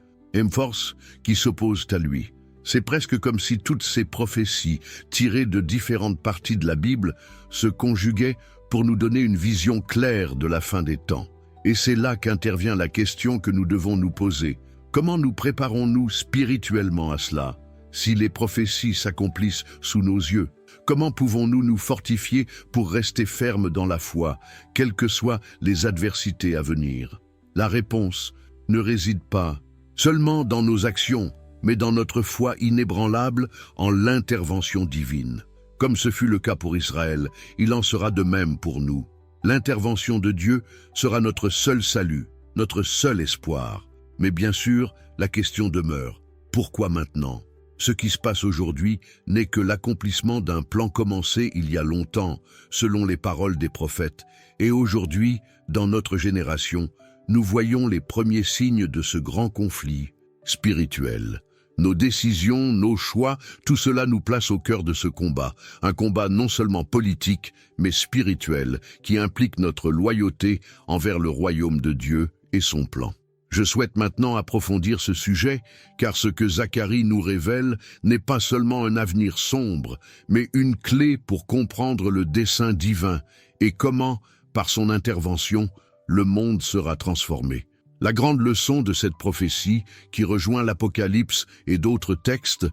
forces qui s'opposent à lui. C'est presque comme si toutes ces prophéties, tirées de différentes parties de la Bible, se conjuguaient pour nous donner une vision claire de la fin des temps. Et c'est là qu'intervient la question que nous devons nous poser. Comment nous préparons-nous spirituellement à cela? Si les prophéties s'accomplissent sous nos yeux, comment pouvons-nous nous fortifier pour rester fermes dans la foi, quelles que soient les adversités à venir? La réponse ne réside pas seulement dans nos actions, mais dans notre foi inébranlable en l'intervention divine. Comme ce fut le cas pour Israël, il en sera de même pour nous. L'intervention de Dieu sera notre seul salut, notre seul espoir. Mais bien sûr, la question demeure. Pourquoi maintenant? Ce qui se passe aujourd'hui n'est que l'accomplissement d'un plan commencé il y a longtemps, selon les paroles des prophètes. Et aujourd'hui, dans notre génération, nous voyons les premiers signes de ce grand conflit spirituel. Nos décisions, nos choix, tout cela nous place au cœur de ce combat. Un combat non seulement politique, mais spirituel, qui implique notre loyauté envers le royaume de Dieu et son plan. Je souhaite maintenant approfondir ce sujet, car ce que Zacharie nous révèle n'est pas seulement un avenir sombre, mais une clé pour comprendre le dessein divin et comment, par son intervention, le monde sera transformé. La grande leçon de cette prophétie, qui rejoint l'Apocalypse et d'autres textes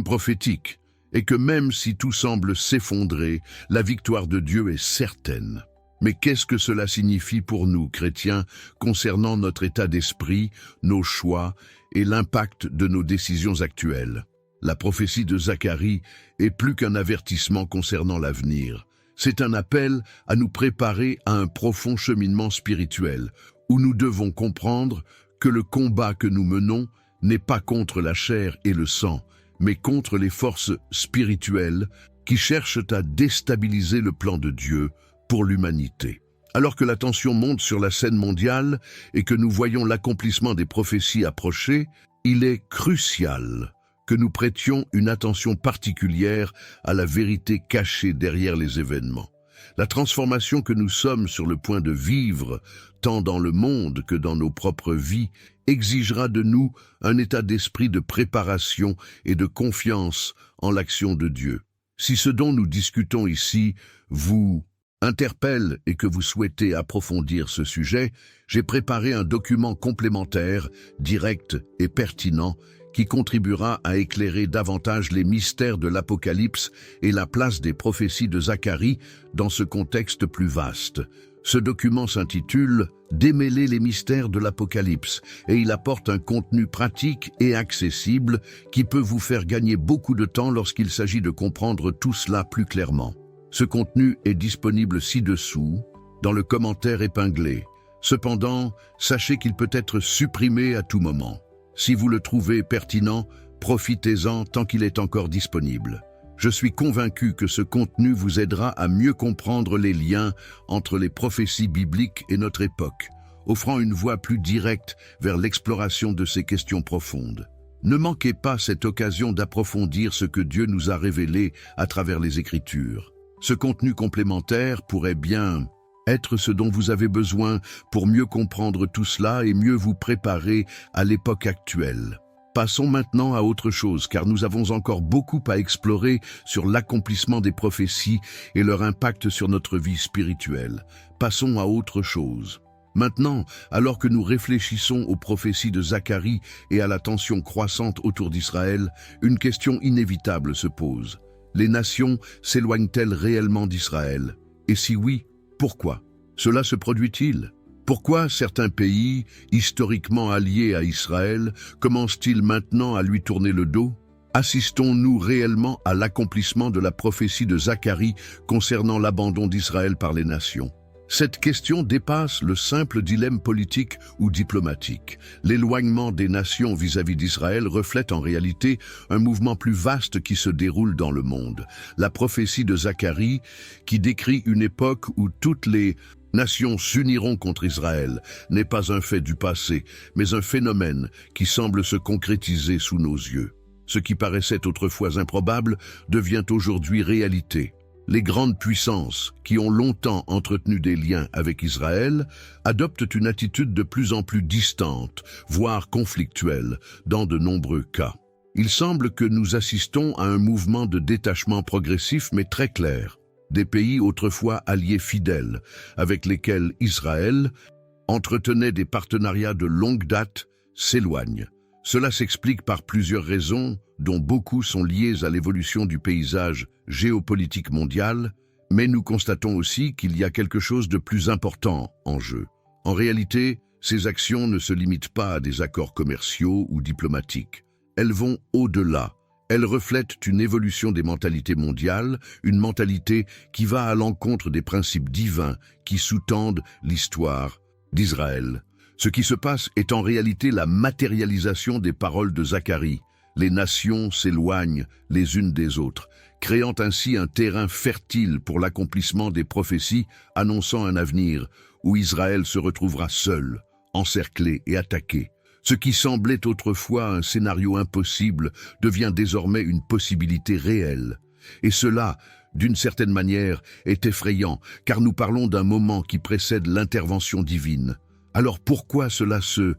prophétiques, est que même si tout semble s'effondrer, la victoire de Dieu est certaine. Mais qu'est-ce que cela signifie pour nous, chrétiens, concernant notre état d'esprit, nos choix et l'impact de nos décisions actuelles? La prophétie de Zacharie est plus qu'un avertissement concernant l'avenir. C'est un appel à nous préparer à un profond cheminement spirituel, où nous devons comprendre que le combat que nous menons n'est pas contre la chair et le sang, mais contre les forces spirituelles qui cherchent à déstabiliser le plan de Dieu pour l'humanité. Alors que la tension monte sur la scène mondiale et que nous voyons l'accomplissement des prophéties approcher, il est crucial que nous prêtions une attention particulière à la vérité cachée derrière les événements. La transformation que nous sommes sur le point de vivre, tant dans le monde que dans nos propres vies, exigera de nous un état d'esprit de préparation et de confiance en l'action de Dieu. Si ce dont nous discutons ici vous interpelle et que vous souhaitez approfondir ce sujet, j'ai préparé un document complémentaire, direct et pertinent, qui contribuera à éclairer davantage les mystères de l'Apocalypse et la place des prophéties de Zacharie dans ce contexte plus vaste. Ce document s'intitule « Démêler les mystères de l'Apocalypse » et il apporte un contenu pratique et accessible qui peut vous faire gagner beaucoup de temps lorsqu'il s'agit de comprendre tout cela plus clairement. Ce contenu est disponible ci-dessous, dans le commentaire épinglé. Cependant, sachez qu'il peut être supprimé à tout moment. Si vous le trouvez pertinent, profitez-en tant qu'il est encore disponible. Je suis convaincu que ce contenu vous aidera à mieux comprendre les liens entre les prophéties bibliques et notre époque, offrant une voie plus directe vers l'exploration de ces questions profondes. Ne manquez pas cette occasion d'approfondir ce que Dieu nous a révélé à travers les Écritures. Ce contenu complémentaire pourrait bien être ce dont vous avez besoin pour mieux comprendre tout cela et mieux vous préparer à l'époque actuelle. Passons maintenant à autre chose, car nous avons encore beaucoup à explorer sur l'accomplissement des prophéties et leur impact sur notre vie spirituelle. Passons à autre chose. Maintenant, alors que nous réfléchissons aux prophéties de Zacharie et à la tension croissante autour d'Israël, une question inévitable se pose. Les nations s'éloignent-elles réellement d'Israël? Et si oui, pourquoi? Cela se produit-il? Pourquoi certains pays, historiquement alliés à Israël, commencent-ils maintenant à lui tourner le dos? Assistons-nous réellement à l'accomplissement de la prophétie de Zacharie concernant l'abandon d'Israël par les nations? Cette question dépasse le simple dilemme politique ou diplomatique. L'éloignement des nations vis-à-vis d'Israël reflète en réalité un mouvement plus vaste qui se déroule dans le monde. La prophétie de Zacharie, qui décrit une époque où toutes les nations s'uniront contre Israël, n'est pas un fait du passé, mais un phénomène qui semble se concrétiser sous nos yeux. Ce qui paraissait autrefois improbable devient aujourd'hui réalité. Les grandes puissances, qui ont longtemps entretenu des liens avec Israël, adoptent une attitude de plus en plus distante, voire conflictuelle, dans de nombreux cas. Il semble que nous assistons à un mouvement de détachement progressif mais très clair. Des pays autrefois alliés fidèles, avec lesquels Israël entretenait des partenariats de longue date, s'éloignent. Cela s'explique par plusieurs raisons, dont beaucoup sont liées à l'évolution du paysage géopolitique mondial, mais nous constatons aussi qu'il y a quelque chose de plus important en jeu. En réalité, ces actions ne se limitent pas à des accords commerciaux ou diplomatiques. Elles vont au-delà. Elles reflètent une évolution des mentalités mondiales, une mentalité qui va à l'encontre des principes divins qui sous-tendent l'histoire d'Israël. Ce qui se passe est en réalité la matérialisation des paroles de Zacharie. Les nations s'éloignent les unes des autres, créant ainsi un terrain fertile pour l'accomplissement des prophéties annonçant un avenir où Israël se retrouvera seul, encerclé et attaqué. Ce qui semblait autrefois un scénario impossible devient désormais une possibilité réelle. Et cela, d'une certaine manière, est effrayant, car nous parlons d'un moment qui précède l'intervention divine. Alors pourquoi cela se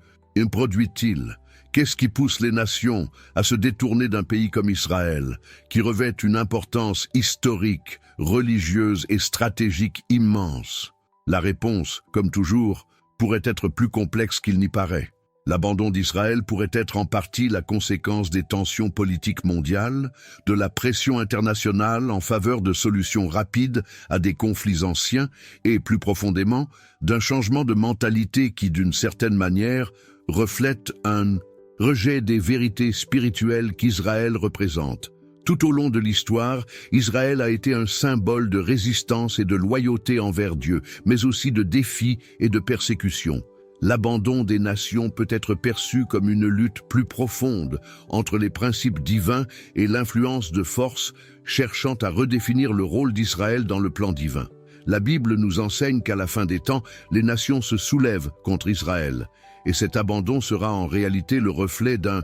produit-il? Qu'est-ce qui pousse les nations à se détourner d'un pays comme Israël, qui revêt une importance historique, religieuse et stratégique immense? La réponse, comme toujours, pourrait être plus complexe qu'il n'y paraît. L'abandon d'Israël pourrait être en partie la conséquence des tensions politiques mondiales, de la pression internationale en faveur de solutions rapides à des conflits anciens et, plus profondément, d'un changement de mentalité qui, d'une certaine manière, reflète un rejet des vérités spirituelles qu'Israël représente. Tout au long de l'histoire, Israël a été un symbole de résistance et de loyauté envers Dieu, mais aussi de défis et de persécutions. L'abandon des nations peut être perçu comme une lutte plus profonde entre les principes divins et l'influence de forces cherchant à redéfinir le rôle d'Israël dans le plan divin. La Bible nous enseigne qu'à la fin des temps, les nations se soulèvent contre Israël, et cet abandon sera en réalité le reflet d'un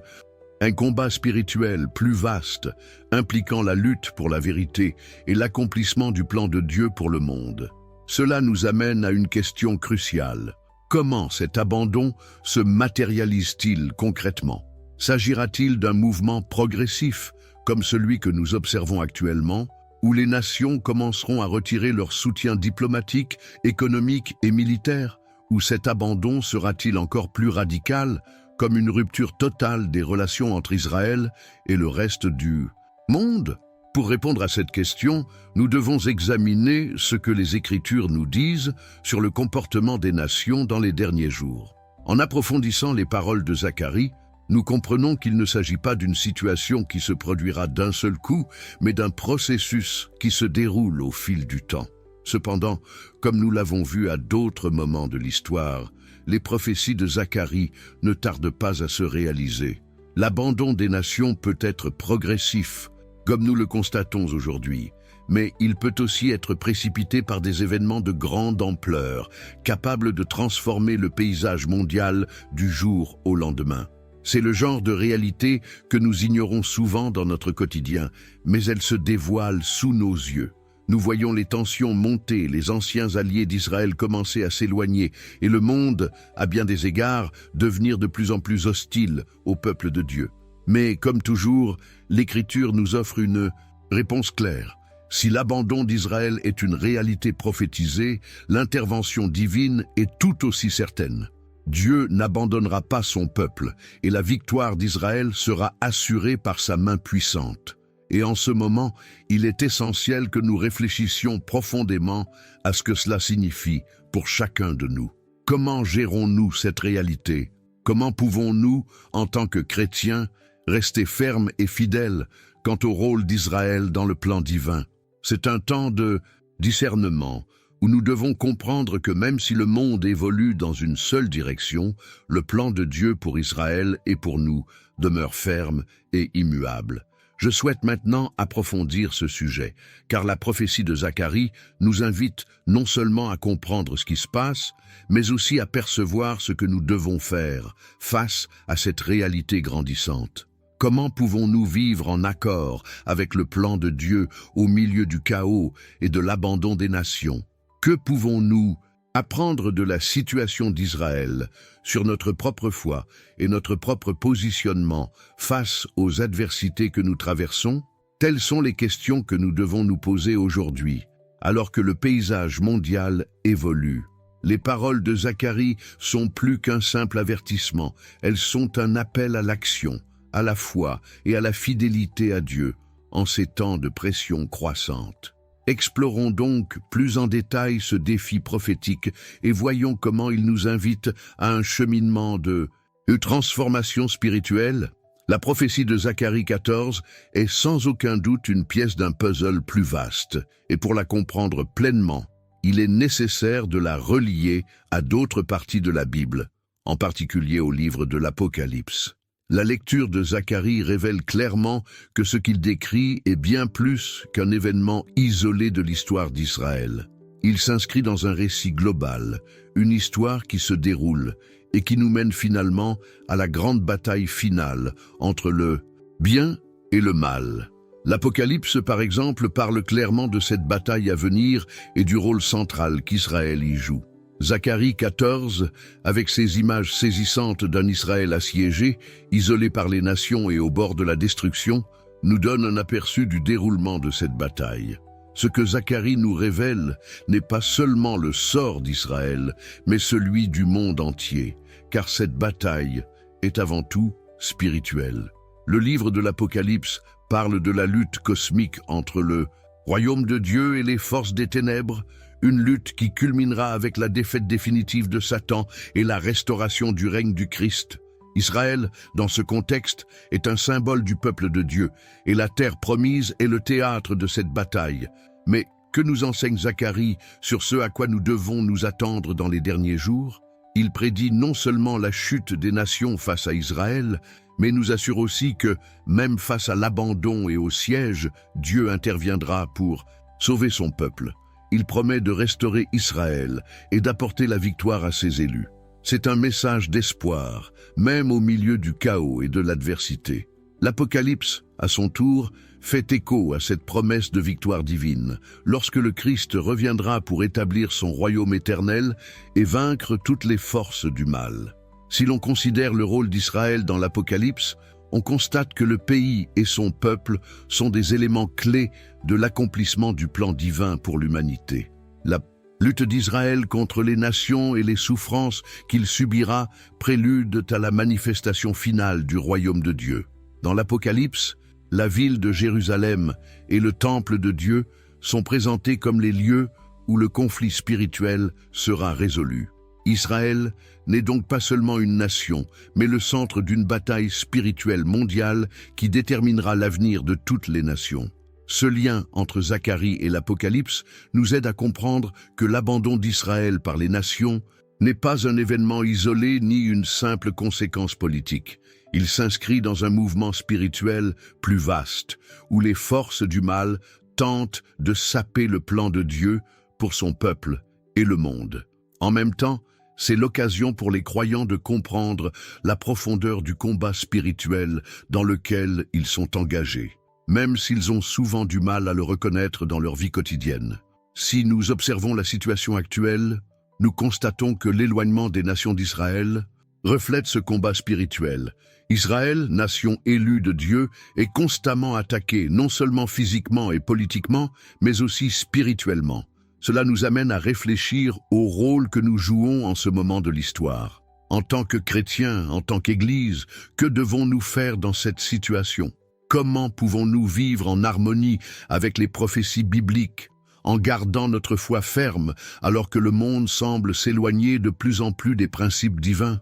combat spirituel plus vaste, impliquant la lutte pour la vérité et l'accomplissement du plan de Dieu pour le monde. Cela nous amène à une question cruciale. Comment cet abandon se matérialise-t-il concrètement? S'agira-t-il d'un mouvement progressif, comme celui que nous observons actuellement, où les nations commenceront à retirer leur soutien diplomatique, économique et militaire? Ou cet abandon sera-t-il encore plus radical, comme une rupture totale des relations entre Israël et le reste du monde? Pour répondre à cette question, nous devons examiner ce que les Écritures nous disent sur le comportement des nations dans les derniers jours. En approfondissant les paroles de Zacharie, nous comprenons qu'il ne s'agit pas d'une situation qui se produira d'un seul coup, mais d'un processus qui se déroule au fil du temps. Cependant, comme nous l'avons vu à d'autres moments de l'histoire, les prophéties de Zacharie ne tardent pas à se réaliser. L'abandon des nations peut être progressif, comme nous le constatons aujourd'hui, mais il peut aussi être précipité par des événements de grande ampleur, capables de transformer le paysage mondial du jour au lendemain. C'est le genre de réalité que nous ignorons souvent dans notre quotidien, mais elle se dévoile sous nos yeux. Nous voyons les tensions monter, les anciens alliés d'Israël commencer à s'éloigner, et le monde, à bien des égards, devenir de plus en plus hostile au peuple de Dieu. Mais, comme toujours, l'Écriture nous offre une réponse claire. Si l'abandon d'Israël est une réalité prophétisée, l'intervention divine est tout aussi certaine. Dieu n'abandonnera pas son peuple, et la victoire d'Israël sera assurée par sa main puissante. Et en ce moment, il est essentiel que nous réfléchissions profondément à ce que cela signifie pour chacun de nous. Comment gérons-nous cette réalité? Comment pouvons-nous, en tant que chrétiens, rester ferme et fidèle quant au rôle d'Israël dans le plan divin. C'est un temps de discernement où nous devons comprendre que même si le monde évolue dans une seule direction, le plan de Dieu pour Israël et pour nous demeure ferme et immuable. Je souhaite maintenant approfondir ce sujet, car la prophétie de Zacharie nous invite non seulement à comprendre ce qui se passe, mais aussi à percevoir ce que nous devons faire face à cette réalité grandissante. Comment pouvons-nous vivre en accord avec le plan de Dieu au milieu du chaos et de l'abandon des nations? Que pouvons-nous apprendre de la situation d'Israël sur notre propre foi et notre propre positionnement face aux adversités que nous traversons? Telles sont les questions que nous devons nous poser aujourd'hui, alors que le paysage mondial évolue. Les paroles de Zacharie sont plus qu'un simple avertissement, elles sont un appel à l'action, à la foi et à la fidélité à Dieu en ces temps de pression croissante. Explorons donc plus en détail ce défi prophétique et voyons comment il nous invite à un cheminement de transformation spirituelle. La prophétie de Zacharie 14 est sans aucun doute une pièce d'un puzzle plus vaste, et pour la comprendre pleinement, il est nécessaire de la relier à d'autres parties de la Bible, en particulier au livre de l'Apocalypse. La lecture de Zacharie révèle clairement que ce qu'il décrit est bien plus qu'un événement isolé de l'histoire d'Israël. Il s'inscrit dans un récit global, une histoire qui se déroule et qui nous mène finalement à la grande bataille finale entre le bien et le mal. L'Apocalypse, par exemple, parle clairement de cette bataille à venir et du rôle central qu'Israël y joue. Zacharie 14, avec ses images saisissantes d'un Israël assiégé, isolé par les nations et au bord de la destruction, nous donne un aperçu du déroulement de cette bataille. Ce que Zacharie nous révèle n'est pas seulement le sort d'Israël, mais celui du monde entier, car cette bataille est avant tout spirituelle. Le livre de l'Apocalypse parle de la lutte cosmique entre le royaume de Dieu et les forces des ténèbres, une lutte qui culminera avec la défaite définitive de Satan et la restauration du règne du Christ. Israël, dans ce contexte, est un symbole du peuple de Dieu, et la terre promise est le théâtre de cette bataille. Mais que nous enseigne Zacharie sur ce à quoi nous devons nous attendre dans les derniers jours? Il prédit non seulement la chute des nations face à Israël, mais nous assure aussi que, même face à l'abandon et au siège, Dieu interviendra pour sauver son peuple. Il promet de restaurer Israël et d'apporter la victoire à ses élus. C'est un message d'espoir, même au milieu du chaos et de l'adversité. L'Apocalypse, à son tour, fait écho à cette promesse de victoire divine, lorsque le Christ reviendra pour établir son royaume éternel et vaincre toutes les forces du mal. Si l'on considère le rôle d'Israël dans l'Apocalypse, on constate que le pays et son peuple sont des éléments clés de l'accomplissement du plan divin pour l'humanité. La lutte d'Israël contre les nations et les souffrances qu'il subira prélude à la manifestation finale du royaume de Dieu. Dans l'Apocalypse, la ville de Jérusalem et le temple de Dieu sont présentés comme les lieux où le conflit spirituel sera résolu. Israël n'est donc pas seulement une nation, mais le centre d'une bataille spirituelle mondiale qui déterminera l'avenir de toutes les nations. Ce lien entre Zacharie et l'Apocalypse nous aide à comprendre que l'abandon d'Israël par les nations n'est pas un événement isolé ni une simple conséquence politique. Il s'inscrit dans un mouvement spirituel plus vaste, où les forces du mal tentent de saper le plan de Dieu pour son peuple et le monde. En même temps, c'est l'occasion pour les croyants de comprendre la profondeur du combat spirituel dans lequel ils sont engagés, même s'ils ont souvent du mal à le reconnaître dans leur vie quotidienne. Si nous observons la situation actuelle, nous constatons que l'éloignement des nations d'Israël reflète ce combat spirituel. Israël, nation élue de Dieu, est constamment attaquée, non seulement physiquement et politiquement, mais aussi spirituellement. Cela nous amène à réfléchir au rôle que nous jouons en ce moment de l'histoire. En tant que chrétiens, en tant qu'Église, que devons-nous faire dans cette situation? Comment pouvons-nous vivre en harmonie avec les prophéties bibliques, en gardant notre foi ferme alors que le monde semble s'éloigner de plus en plus des principes divins?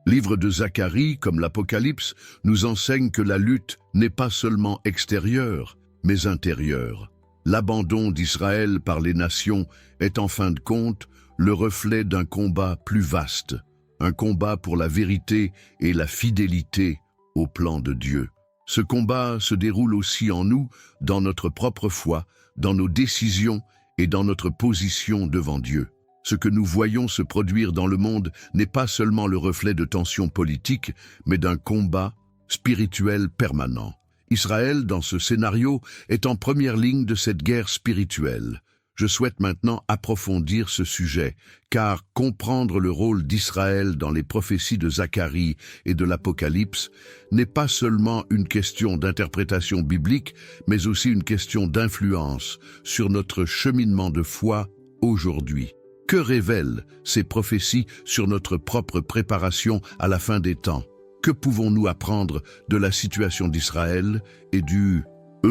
Livre de Zacharie, comme l'Apocalypse, nous enseigne que la lutte n'est pas seulement extérieure, mais intérieure. L'abandon d'Israël par les nations est en fin de compte le reflet d'un combat plus vaste, un combat pour la vérité et la fidélité au plan de Dieu. Ce combat se déroule aussi en nous, dans notre propre foi, dans nos décisions et dans notre position devant Dieu. Ce que nous voyons se produire dans le monde n'est pas seulement le reflet de tensions politiques, mais d'un combat spirituel permanent. Israël, dans ce scénario, est en première ligne de cette guerre spirituelle. Je souhaite maintenant approfondir ce sujet, car comprendre le rôle d'Israël dans les prophéties de Zacharie et de l'Apocalypse n'est pas seulement une question d'interprétation biblique, mais aussi une question d'influence sur notre cheminement de foi aujourd'hui. Que révèlent ces prophéties sur notre propre préparation à la fin des temps? Que pouvons-nous apprendre de la situation d'Israël et du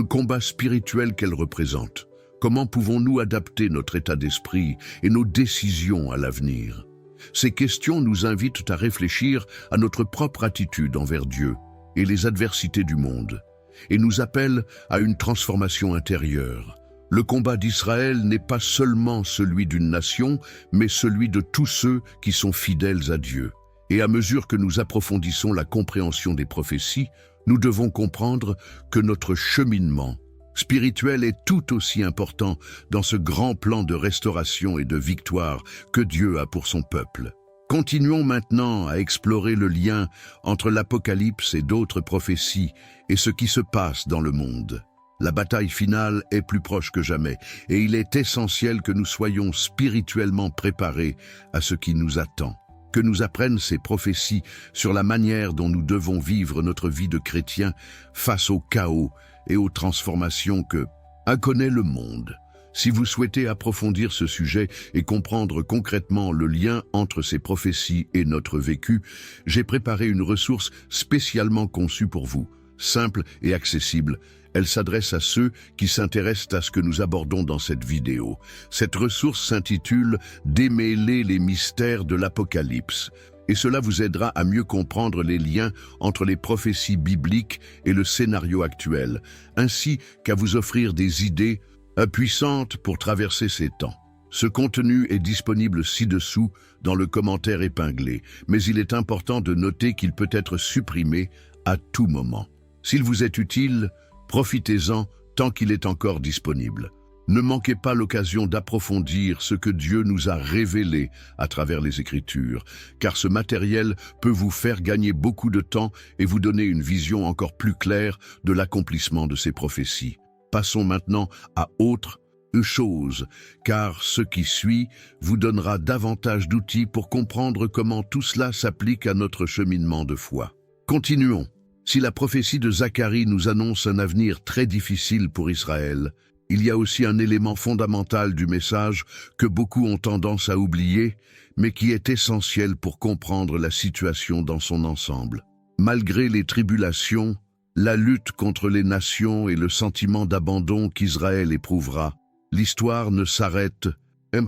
combat spirituel qu'elle représente? Comment pouvons-nous adapter notre état d'esprit et nos décisions à l'avenir? Ces questions nous invitent à réfléchir à notre propre attitude envers Dieu et les adversités du monde, et nous appellent à une transformation intérieure. Le combat d'Israël n'est pas seulement celui d'une nation, mais celui de tous ceux qui sont fidèles à Dieu. Et à mesure que nous approfondissons la compréhension des prophéties, nous devons comprendre que notre cheminement spirituel est tout aussi important dans ce grand plan de restauration et de victoire que Dieu a pour son peuple. Continuons maintenant à explorer le lien entre l'Apocalypse et d'autres prophéties et ce qui se passe dans le monde. La bataille finale est plus proche que jamais et il est essentiel que nous soyons spirituellement préparés à ce qui nous attend. Que nous apprennent ces prophéties sur la manière dont nous devons vivre notre vie de chrétien face au chaos et aux transformations que connaît le monde. Si vous souhaitez approfondir ce sujet et comprendre concrètement le lien entre ces prophéties et notre vécu, j'ai préparé une ressource spécialement conçue pour vous, simple et accessible. Elle s'adresse à ceux qui s'intéressent à ce que nous abordons dans cette vidéo. Cette ressource s'intitule « Démêler les mystères de l'Apocalypse » et cela vous aidera à mieux comprendre les liens entre les prophéties bibliques et le scénario actuel, ainsi qu'à vous offrir des idées puissantes pour traverser ces temps. Ce contenu est disponible ci-dessous dans le commentaire épinglé, mais il est important de noter qu'il peut être supprimé à tout moment. S'il vous est utile, profitez-en tant qu'il est encore disponible. Ne manquez pas l'occasion d'approfondir ce que Dieu nous a révélé à travers les Écritures, car ce matériel peut vous faire gagner beaucoup de temps et vous donner une vision encore plus claire de l'accomplissement de ces prophéties. Passons maintenant à autre chose, car ce qui suit vous donnera davantage d'outils pour comprendre comment tout cela s'applique à notre cheminement de foi. Continuons. Si la prophétie de Zacharie nous annonce un avenir très difficile pour Israël, il y a aussi un élément fondamental du message que beaucoup ont tendance à oublier, mais qui est essentiel pour comprendre la situation dans son ensemble. Malgré les tribulations, la lutte contre les nations et le sentiment d'abandon qu'Israël éprouvera, l'histoire ne s'arrête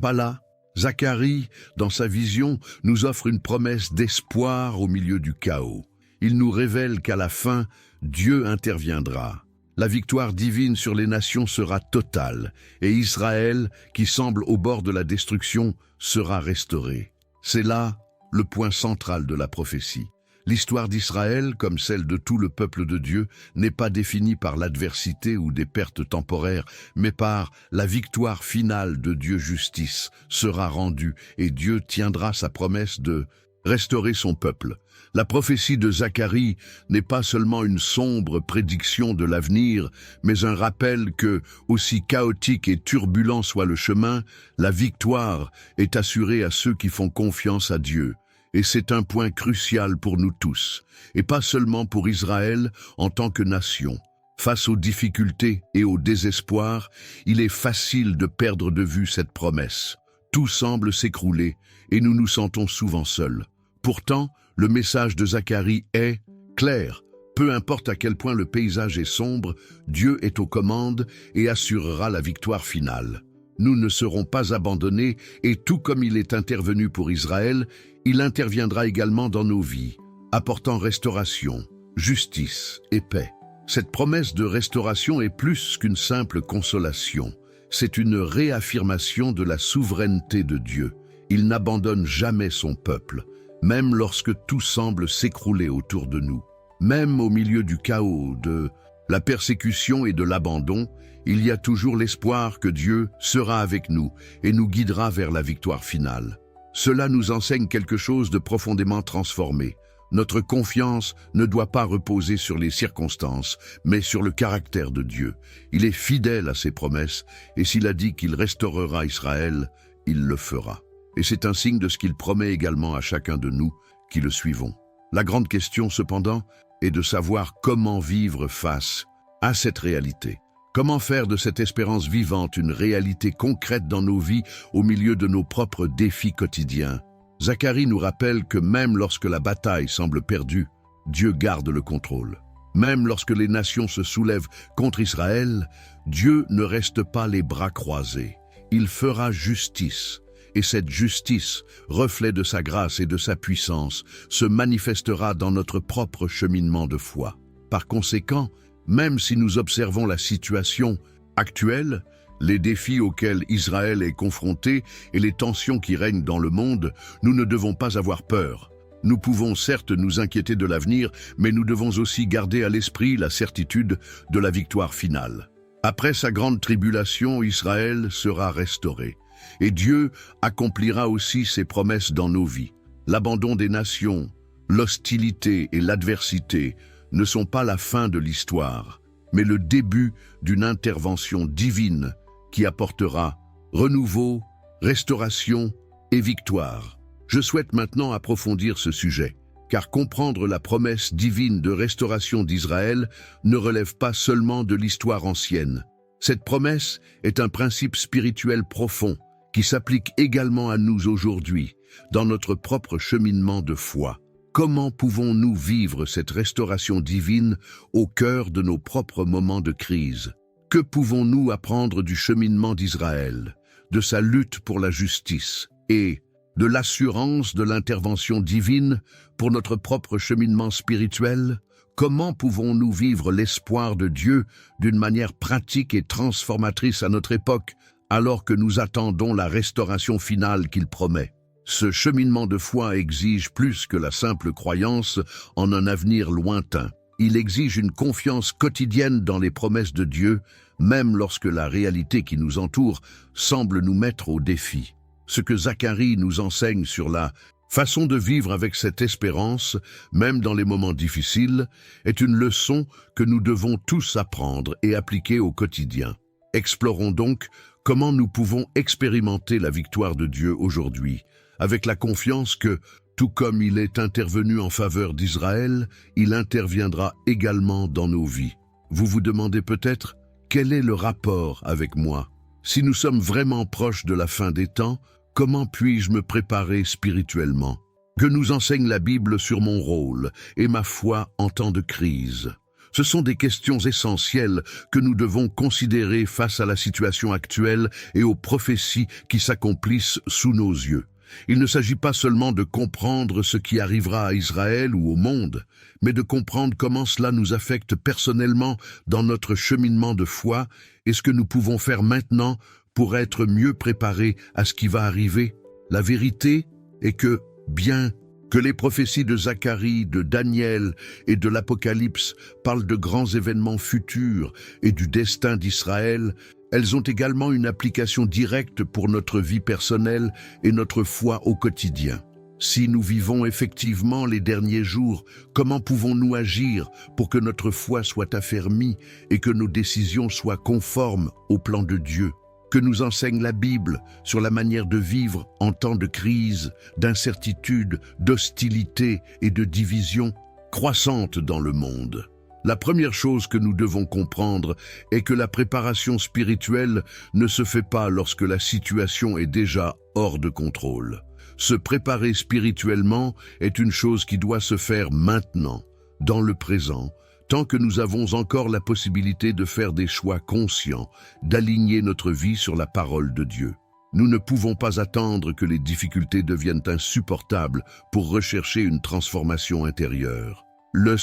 pas là. Zacharie, dans sa vision, nous offre une promesse d'espoir au milieu du chaos. Il nous révèle qu'à la fin, Dieu interviendra. La victoire divine sur les nations sera totale, et Israël, qui semble au bord de la destruction, sera restauré. C'est là le point central de la prophétie. L'histoire d'Israël, comme celle de tout le peuple de Dieu, n'est pas définie par l'adversité ou des pertes temporaires, mais par la victoire finale de Dieu. Justice sera rendue, et Dieu tiendra sa promesse de restaurer son peuple. La prophétie de Zacharie n'est pas seulement une sombre prédiction de l'avenir, mais un rappel que, aussi chaotique et turbulent soit le chemin, la victoire est assurée à ceux qui font confiance à Dieu. Et c'est un point crucial pour nous tous, et pas seulement pour Israël en tant que nation. Face aux difficultés et au désespoir, il est facile de perdre de vue cette promesse. Tout semble s'écrouler, et nous nous sentons souvent seuls. Pourtant, le message de Zacharie est clair. Peu importe à quel point le paysage est sombre, Dieu est aux commandes et assurera la victoire finale. Nous ne serons pas abandonnés et tout comme il est intervenu pour Israël, il interviendra également dans nos vies, apportant restauration, justice et paix. Cette promesse de restauration est plus qu'une simple consolation. C'est une réaffirmation de la souveraineté de Dieu. Il n'abandonne jamais son peuple, même lorsque tout semble s'écrouler autour de nous. Même au milieu du chaos, de la persécution et de l'abandon, il y a toujours l'espoir que Dieu sera avec nous et nous guidera vers la victoire finale. Cela nous enseigne quelque chose de profondément transformé. Notre confiance ne doit pas reposer sur les circonstances, mais sur le caractère de Dieu. Il est fidèle à ses promesses, et s'il a dit qu'il restaurera Israël, il le fera. Et c'est un signe de ce qu'il promet également à chacun de nous qui le suivons. La grande question, cependant, est de savoir comment vivre face à cette réalité. Comment faire de cette espérance vivante une réalité concrète dans nos vies au milieu de nos propres défis quotidiens? Zacharie nous rappelle que même lorsque la bataille semble perdue, Dieu garde le contrôle. Même lorsque les nations se soulèvent contre Israël, Dieu ne reste pas les bras croisés. Il fera justice. Et cette justice, reflet de sa grâce et de sa puissance, se manifestera dans notre propre cheminement de foi. Par conséquent, même si nous observons la situation actuelle, les défis auxquels Israël est confronté et les tensions qui règnent dans le monde, nous ne devons pas avoir peur. Nous pouvons certes nous inquiéter de l'avenir, mais nous devons aussi garder à l'esprit la certitude de la victoire finale. Après sa grande tribulation, Israël sera restauré. Et Dieu accomplira aussi ses promesses dans nos vies. L'abandon des nations, l'hostilité et l'adversité ne sont pas la fin de l'histoire, mais le début d'une intervention divine qui apportera renouveau, restauration et victoire. Je souhaite maintenant approfondir ce sujet, car comprendre la promesse divine de restauration d'Israël ne relève pas seulement de l'histoire ancienne. Cette promesse est un principe spirituel profond qui s'applique également à nous aujourd'hui, dans notre propre cheminement de foi. Comment pouvons-nous vivre cette restauration divine au cœur de nos propres moments de crise? Que pouvons-nous apprendre du cheminement d'Israël, de sa lutte pour la justice et de l'assurance de l'intervention divine pour notre propre cheminement spirituel? Comment pouvons-nous vivre l'espoir de Dieu d'une manière pratique et transformatrice à notre époque, alors que nous attendons la restauration finale qu'il promet? Ce cheminement de foi exige plus que la simple croyance en un avenir lointain. Il exige une confiance quotidienne dans les promesses de Dieu, même lorsque la réalité qui nous entoure semble nous mettre au défi. Ce que Zacharie nous enseigne sur la façon de vivre avec cette espérance, même dans les moments difficiles, est une leçon que nous devons tous apprendre et appliquer au quotidien. Explorons donc comment nous pouvons expérimenter la victoire de Dieu aujourd'hui, avec la confiance que, tout comme il est intervenu en faveur d'Israël, il interviendra également dans nos vies. Vous vous demandez peut-être, quel est le rapport avec moi? Si nous sommes vraiment proches de la fin des temps, comment puis-je me préparer spirituellement? Que nous enseigne la Bible sur mon rôle et ma foi en temps de crise? Ce sont des questions essentielles que nous devons considérer face à la situation actuelle et aux prophéties qui s'accomplissent sous nos yeux. Il ne s'agit pas seulement de comprendre ce qui arrivera à Israël ou au monde, mais de comprendre comment cela nous affecte personnellement dans notre cheminement de foi et ce que nous pouvons faire maintenant pour être mieux préparés à ce qui va arriver. La vérité est que, bien que les prophéties de Zacharie, de Daniel et de l'Apocalypse parlent de grands événements futurs et du destin d'Israël, elles ont également une application directe pour notre vie personnelle et notre foi au quotidien. Si nous vivons effectivement les derniers jours, comment pouvons-nous agir pour que notre foi soit affermie et que nos décisions soient conformes au plan de Dieu? Que nous enseigne la Bible sur la manière de vivre en temps de crise, d'incertitude, d'hostilité et de division croissante dans le monde. La première chose que nous devons comprendre est que la préparation spirituelle ne se fait pas lorsque la situation est déjà hors de contrôle. Se préparer spirituellement est une chose qui doit se faire maintenant, dans le présent, tant que nous avons encore la possibilité de faire des choix conscients, d'aligner notre vie sur la parole de Dieu. Nous ne pouvons pas attendre que les difficultés deviennent insupportables pour rechercher une transformation intérieure. Le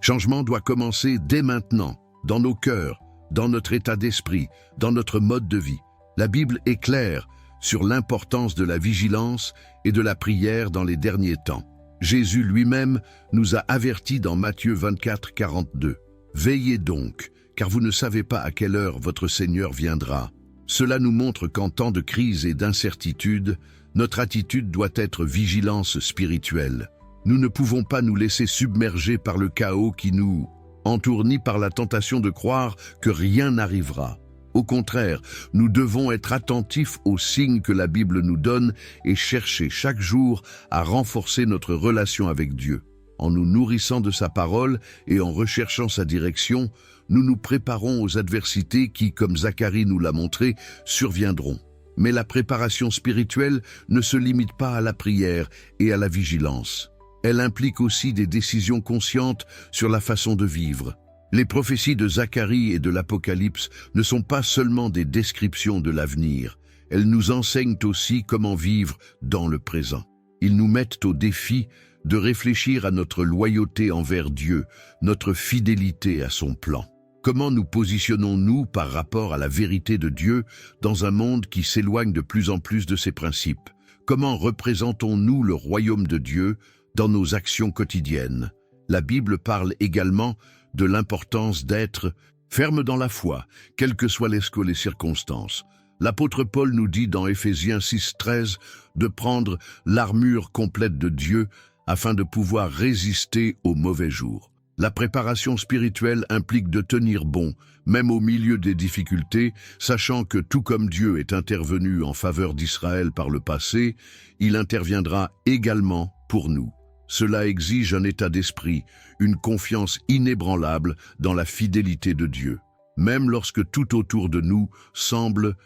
changement doit commencer dès maintenant, dans nos cœurs, dans notre état d'esprit, dans notre mode de vie. La Bible est claire sur l'importance de la vigilance et de la prière dans les derniers temps. Jésus lui-même nous a avertis dans Matthieu 24, 42. « Veillez donc, car vous ne savez pas à quelle heure votre Seigneur viendra. » Cela nous montre qu'en temps de crise et d'incertitude, notre attitude doit être vigilance spirituelle. Nous ne pouvons pas nous laisser submerger par le chaos qui nous entoure ni par la tentation de croire que rien n'arrivera. Au contraire, nous devons être attentifs aux signes que la Bible nous donne et chercher chaque jour à renforcer notre relation avec Dieu. En nous nourrissant de sa parole et en recherchant sa direction, nous nous préparons aux adversités qui, comme Zacharie nous l'a montré, surviendront. Mais la préparation spirituelle ne se limite pas à la prière et à la vigilance. Elle implique aussi des décisions conscientes sur la façon de vivre. Les prophéties de Zacharie et de l'Apocalypse ne sont pas seulement des descriptions de l'avenir, elles nous enseignent aussi comment vivre dans le présent. Ils nous mettent au défi de réfléchir à notre loyauté envers Dieu, notre fidélité à son plan. Comment nous positionnons-nous par rapport à la vérité de Dieu dans un monde qui s'éloigne de plus en plus de ses principes? Comment représentons-nous le royaume de Dieu dans nos actions quotidiennes? La Bible parle également de l'importance d'être ferme dans la foi, quelles que soient les circonstances. L'apôtre Paul nous dit dans Éphésiens 6, 13 de prendre l'armure complète de Dieu afin de pouvoir résister aux mauvais jours. La préparation spirituelle implique de tenir bon, même au milieu des difficultés, sachant que tout comme Dieu est intervenu en faveur d'Israël par le passé, il interviendra également pour nous. Cela exige un état d'esprit, une confiance inébranlable dans la fidélité de Dieu. Même lorsque tout autour de nous semble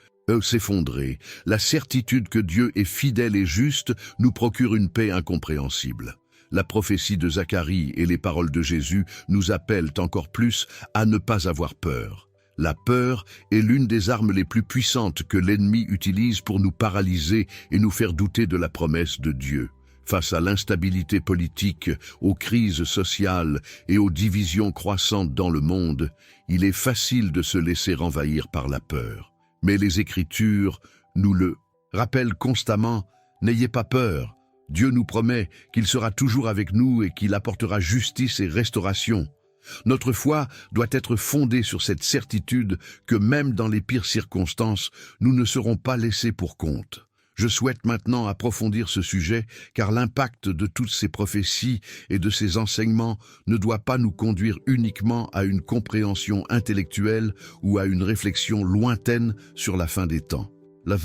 s'effondrer, la certitude que Dieu est fidèle et juste nous procure une paix incompréhensible. La prophétie de Zacharie et les paroles de Jésus nous appellent encore plus à ne pas avoir peur. La peur est l'une des armes les plus puissantes que l'ennemi utilise pour nous paralyser et nous faire douter de la promesse de Dieu. Face à l'instabilité politique, aux crises sociales et aux divisions croissantes dans le monde, il est facile de se laisser envahir par la peur. Mais les Écritures nous le rappellent constamment, « N'ayez pas peur, Dieu nous promet qu'il sera toujours avec nous et qu'il apportera justice et restauration. » Notre foi doit être fondée sur cette certitude que même dans les pires circonstances, nous ne serons pas laissés pour compte. Je souhaite maintenant approfondir ce sujet, car l'impact de toutes ces prophéties et de ces enseignements ne doit pas nous conduire uniquement à une compréhension intellectuelle ou à une réflexion lointaine sur la fin des temps. La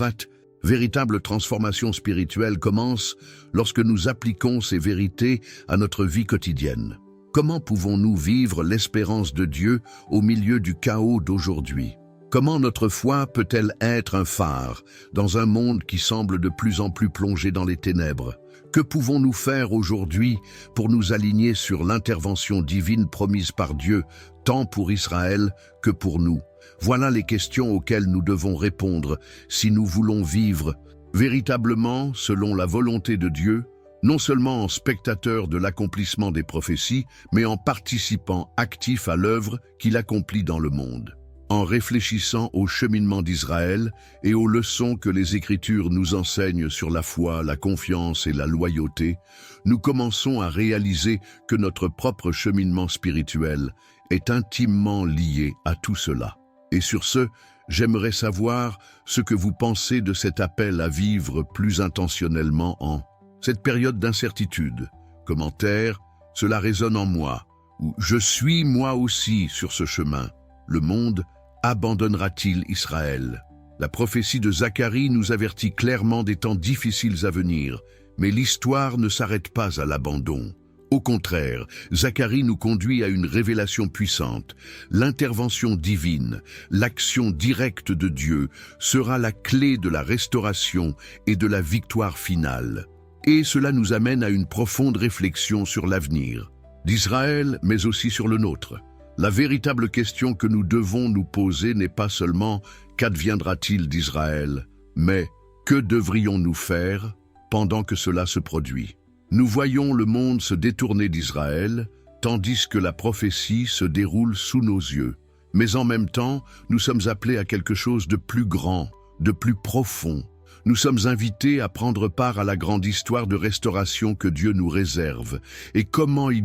véritable transformation spirituelle commence lorsque nous appliquons ces vérités à notre vie quotidienne. Comment pouvons-nous vivre l'espérance de Dieu au milieu du chaos d'aujourd'hui? Comment notre foi peut-elle être un phare dans un monde qui semble de plus en plus plongé dans les ténèbres? Que pouvons-nous faire aujourd'hui pour nous aligner sur l'intervention divine promise par Dieu, tant pour Israël que pour nous? Voilà les questions auxquelles nous devons répondre si nous voulons vivre véritablement selon la volonté de Dieu, non seulement en spectateur de l'accomplissement des prophéties, mais en participant actif à l'œuvre qu'il accomplit dans le monde. En réfléchissant au cheminement d'Israël et aux leçons que les Écritures nous enseignent sur la foi, la confiance et la loyauté, nous commençons à réaliser que notre propre cheminement spirituel est intimement lié à tout cela. Et sur ce, j'aimerais savoir ce que vous pensez de cet appel à vivre plus intentionnellement en cette période d'incertitude. Commentaire, cela résonne en moi, ou je suis moi aussi sur ce chemin. Le monde abandonnera-t-il Israël? La prophétie de Zacharie nous avertit clairement des temps difficiles à venir, mais l'histoire ne s'arrête pas à l'abandon. Au contraire, Zacharie nous conduit à une révélation puissante. L'intervention divine, l'action directe de Dieu sera la clé de la restauration et de la victoire finale. Et cela nous amène à une profonde réflexion sur l'avenir d'Israël, mais aussi sur le nôtre. La véritable question que nous devons nous poser n'est pas seulement « qu'adviendra-t-il d'Israël ?» Mais que devrions-nous faire pendant que cela se produit? Nous voyons le monde se détourner d'Israël, tandis que la prophétie se déroule sous nos yeux. Mais en même temps, nous sommes appelés à quelque chose de plus grand, de plus profond. Nous sommes invités à prendre part à la grande histoire de restauration que Dieu nous réserve. Et comment y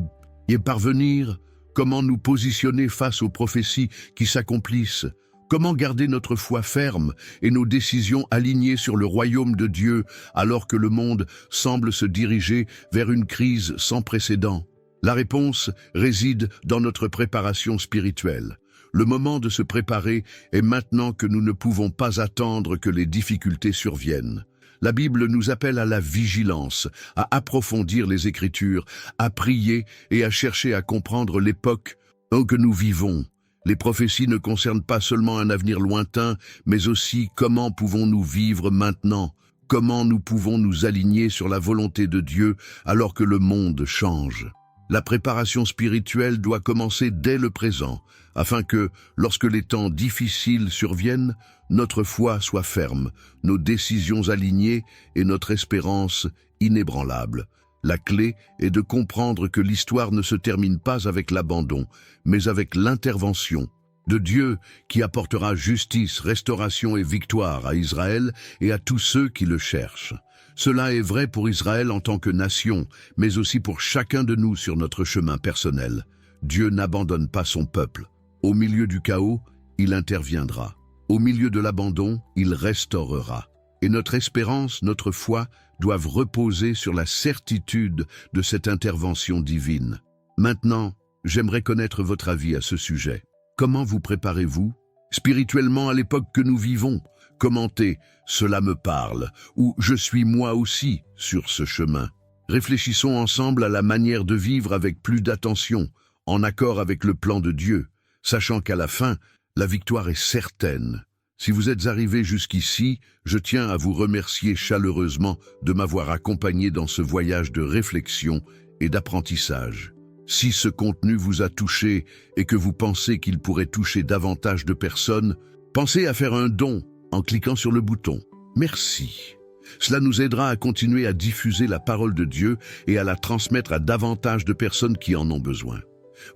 parvenir? Comment nous positionner face aux prophéties qui s'accomplissent? Comment garder notre foi ferme et nos décisions alignées sur le royaume de Dieu alors que le monde semble se diriger vers une crise sans précédent? La réponse réside dans notre préparation spirituelle. Le moment de se préparer est maintenant que nous ne pouvons pas attendre que les difficultés surviennent. La Bible nous appelle à la vigilance, à approfondir les Écritures, à prier et à chercher à comprendre l'époque que nous vivons. Les prophéties ne concernent pas seulement un avenir lointain, mais aussi comment pouvons-nous vivre maintenant, comment nous pouvons nous aligner sur la volonté de Dieu alors que le monde change. La préparation spirituelle doit commencer dès le présent, afin que, lorsque les temps difficiles surviennent, notre foi soit ferme, nos décisions alignées et notre espérance inébranlable. La clé est de comprendre que l'histoire ne se termine pas avec l'abandon, mais avec l'intervention de Dieu qui apportera justice, restauration et victoire à Israël et à tous ceux qui le cherchent. Cela est vrai pour Israël en tant que nation, mais aussi pour chacun de nous sur notre chemin personnel. Dieu n'abandonne pas son peuple. Au milieu du chaos, il interviendra. Au milieu de l'abandon, il restaurera. Et notre espérance, notre foi, doivent reposer sur la certitude de cette intervention divine. Maintenant, j'aimerais connaître votre avis à ce sujet. Comment vous préparez-vous spirituellement à l'époque que nous vivons? Commentez « Cela me parle » ou « Je suis moi aussi sur ce chemin ». Réfléchissons ensemble à la manière de vivre avec plus d'attention, en accord avec le plan de Dieu, sachant qu'à la fin, la victoire est certaine. Si vous êtes arrivés jusqu'ici, je tiens à vous remercier chaleureusement de m'avoir accompagné dans ce voyage de réflexion et d'apprentissage. Si ce contenu vous a touché et que vous pensez qu'il pourrait toucher davantage de personnes, pensez à faire un don en cliquant sur le bouton « Merci ». Cela nous aidera à continuer à diffuser la parole de Dieu et à la transmettre à davantage de personnes qui en ont besoin.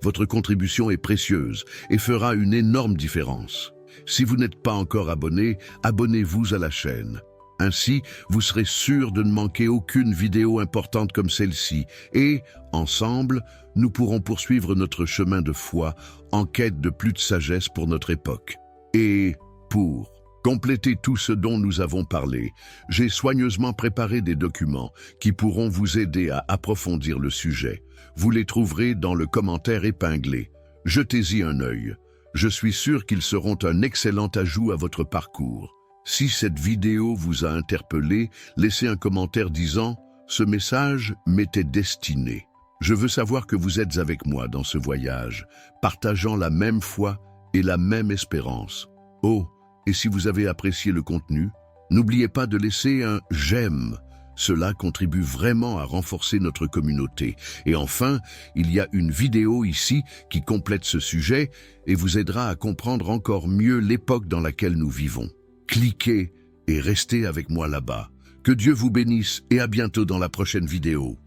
Votre contribution est précieuse et fera une énorme différence. Si vous n'êtes pas encore abonné, abonnez-vous à la chaîne. Ainsi, vous serez sûr de ne manquer aucune vidéo importante comme celle-ci et, ensemble, nous pourrons poursuivre notre chemin de foi en quête de plus de sagesse pour notre époque. Et pour compléter tout ce dont nous avons parlé, j'ai soigneusement préparé des documents qui pourront vous aider à approfondir le sujet. Vous les trouverez dans le commentaire épinglé. Jetez-y un œil. Je suis sûr qu'ils seront un excellent ajout à votre parcours. Si cette vidéo vous a interpellé, laissez un commentaire disant « Ce message m'était destiné ». Je veux savoir que vous êtes avec moi dans ce voyage, partageant la même foi et la même espérance. Oh, et si vous avez apprécié le contenu, n'oubliez pas de laisser un « j'aime ». Cela contribue vraiment à renforcer notre communauté. Et enfin, il y a une vidéo ici qui complète ce sujet et vous aidera à comprendre encore mieux l'époque dans laquelle nous vivons. Cliquez et restez avec moi là-bas. Que Dieu vous bénisse et à bientôt dans la prochaine vidéo.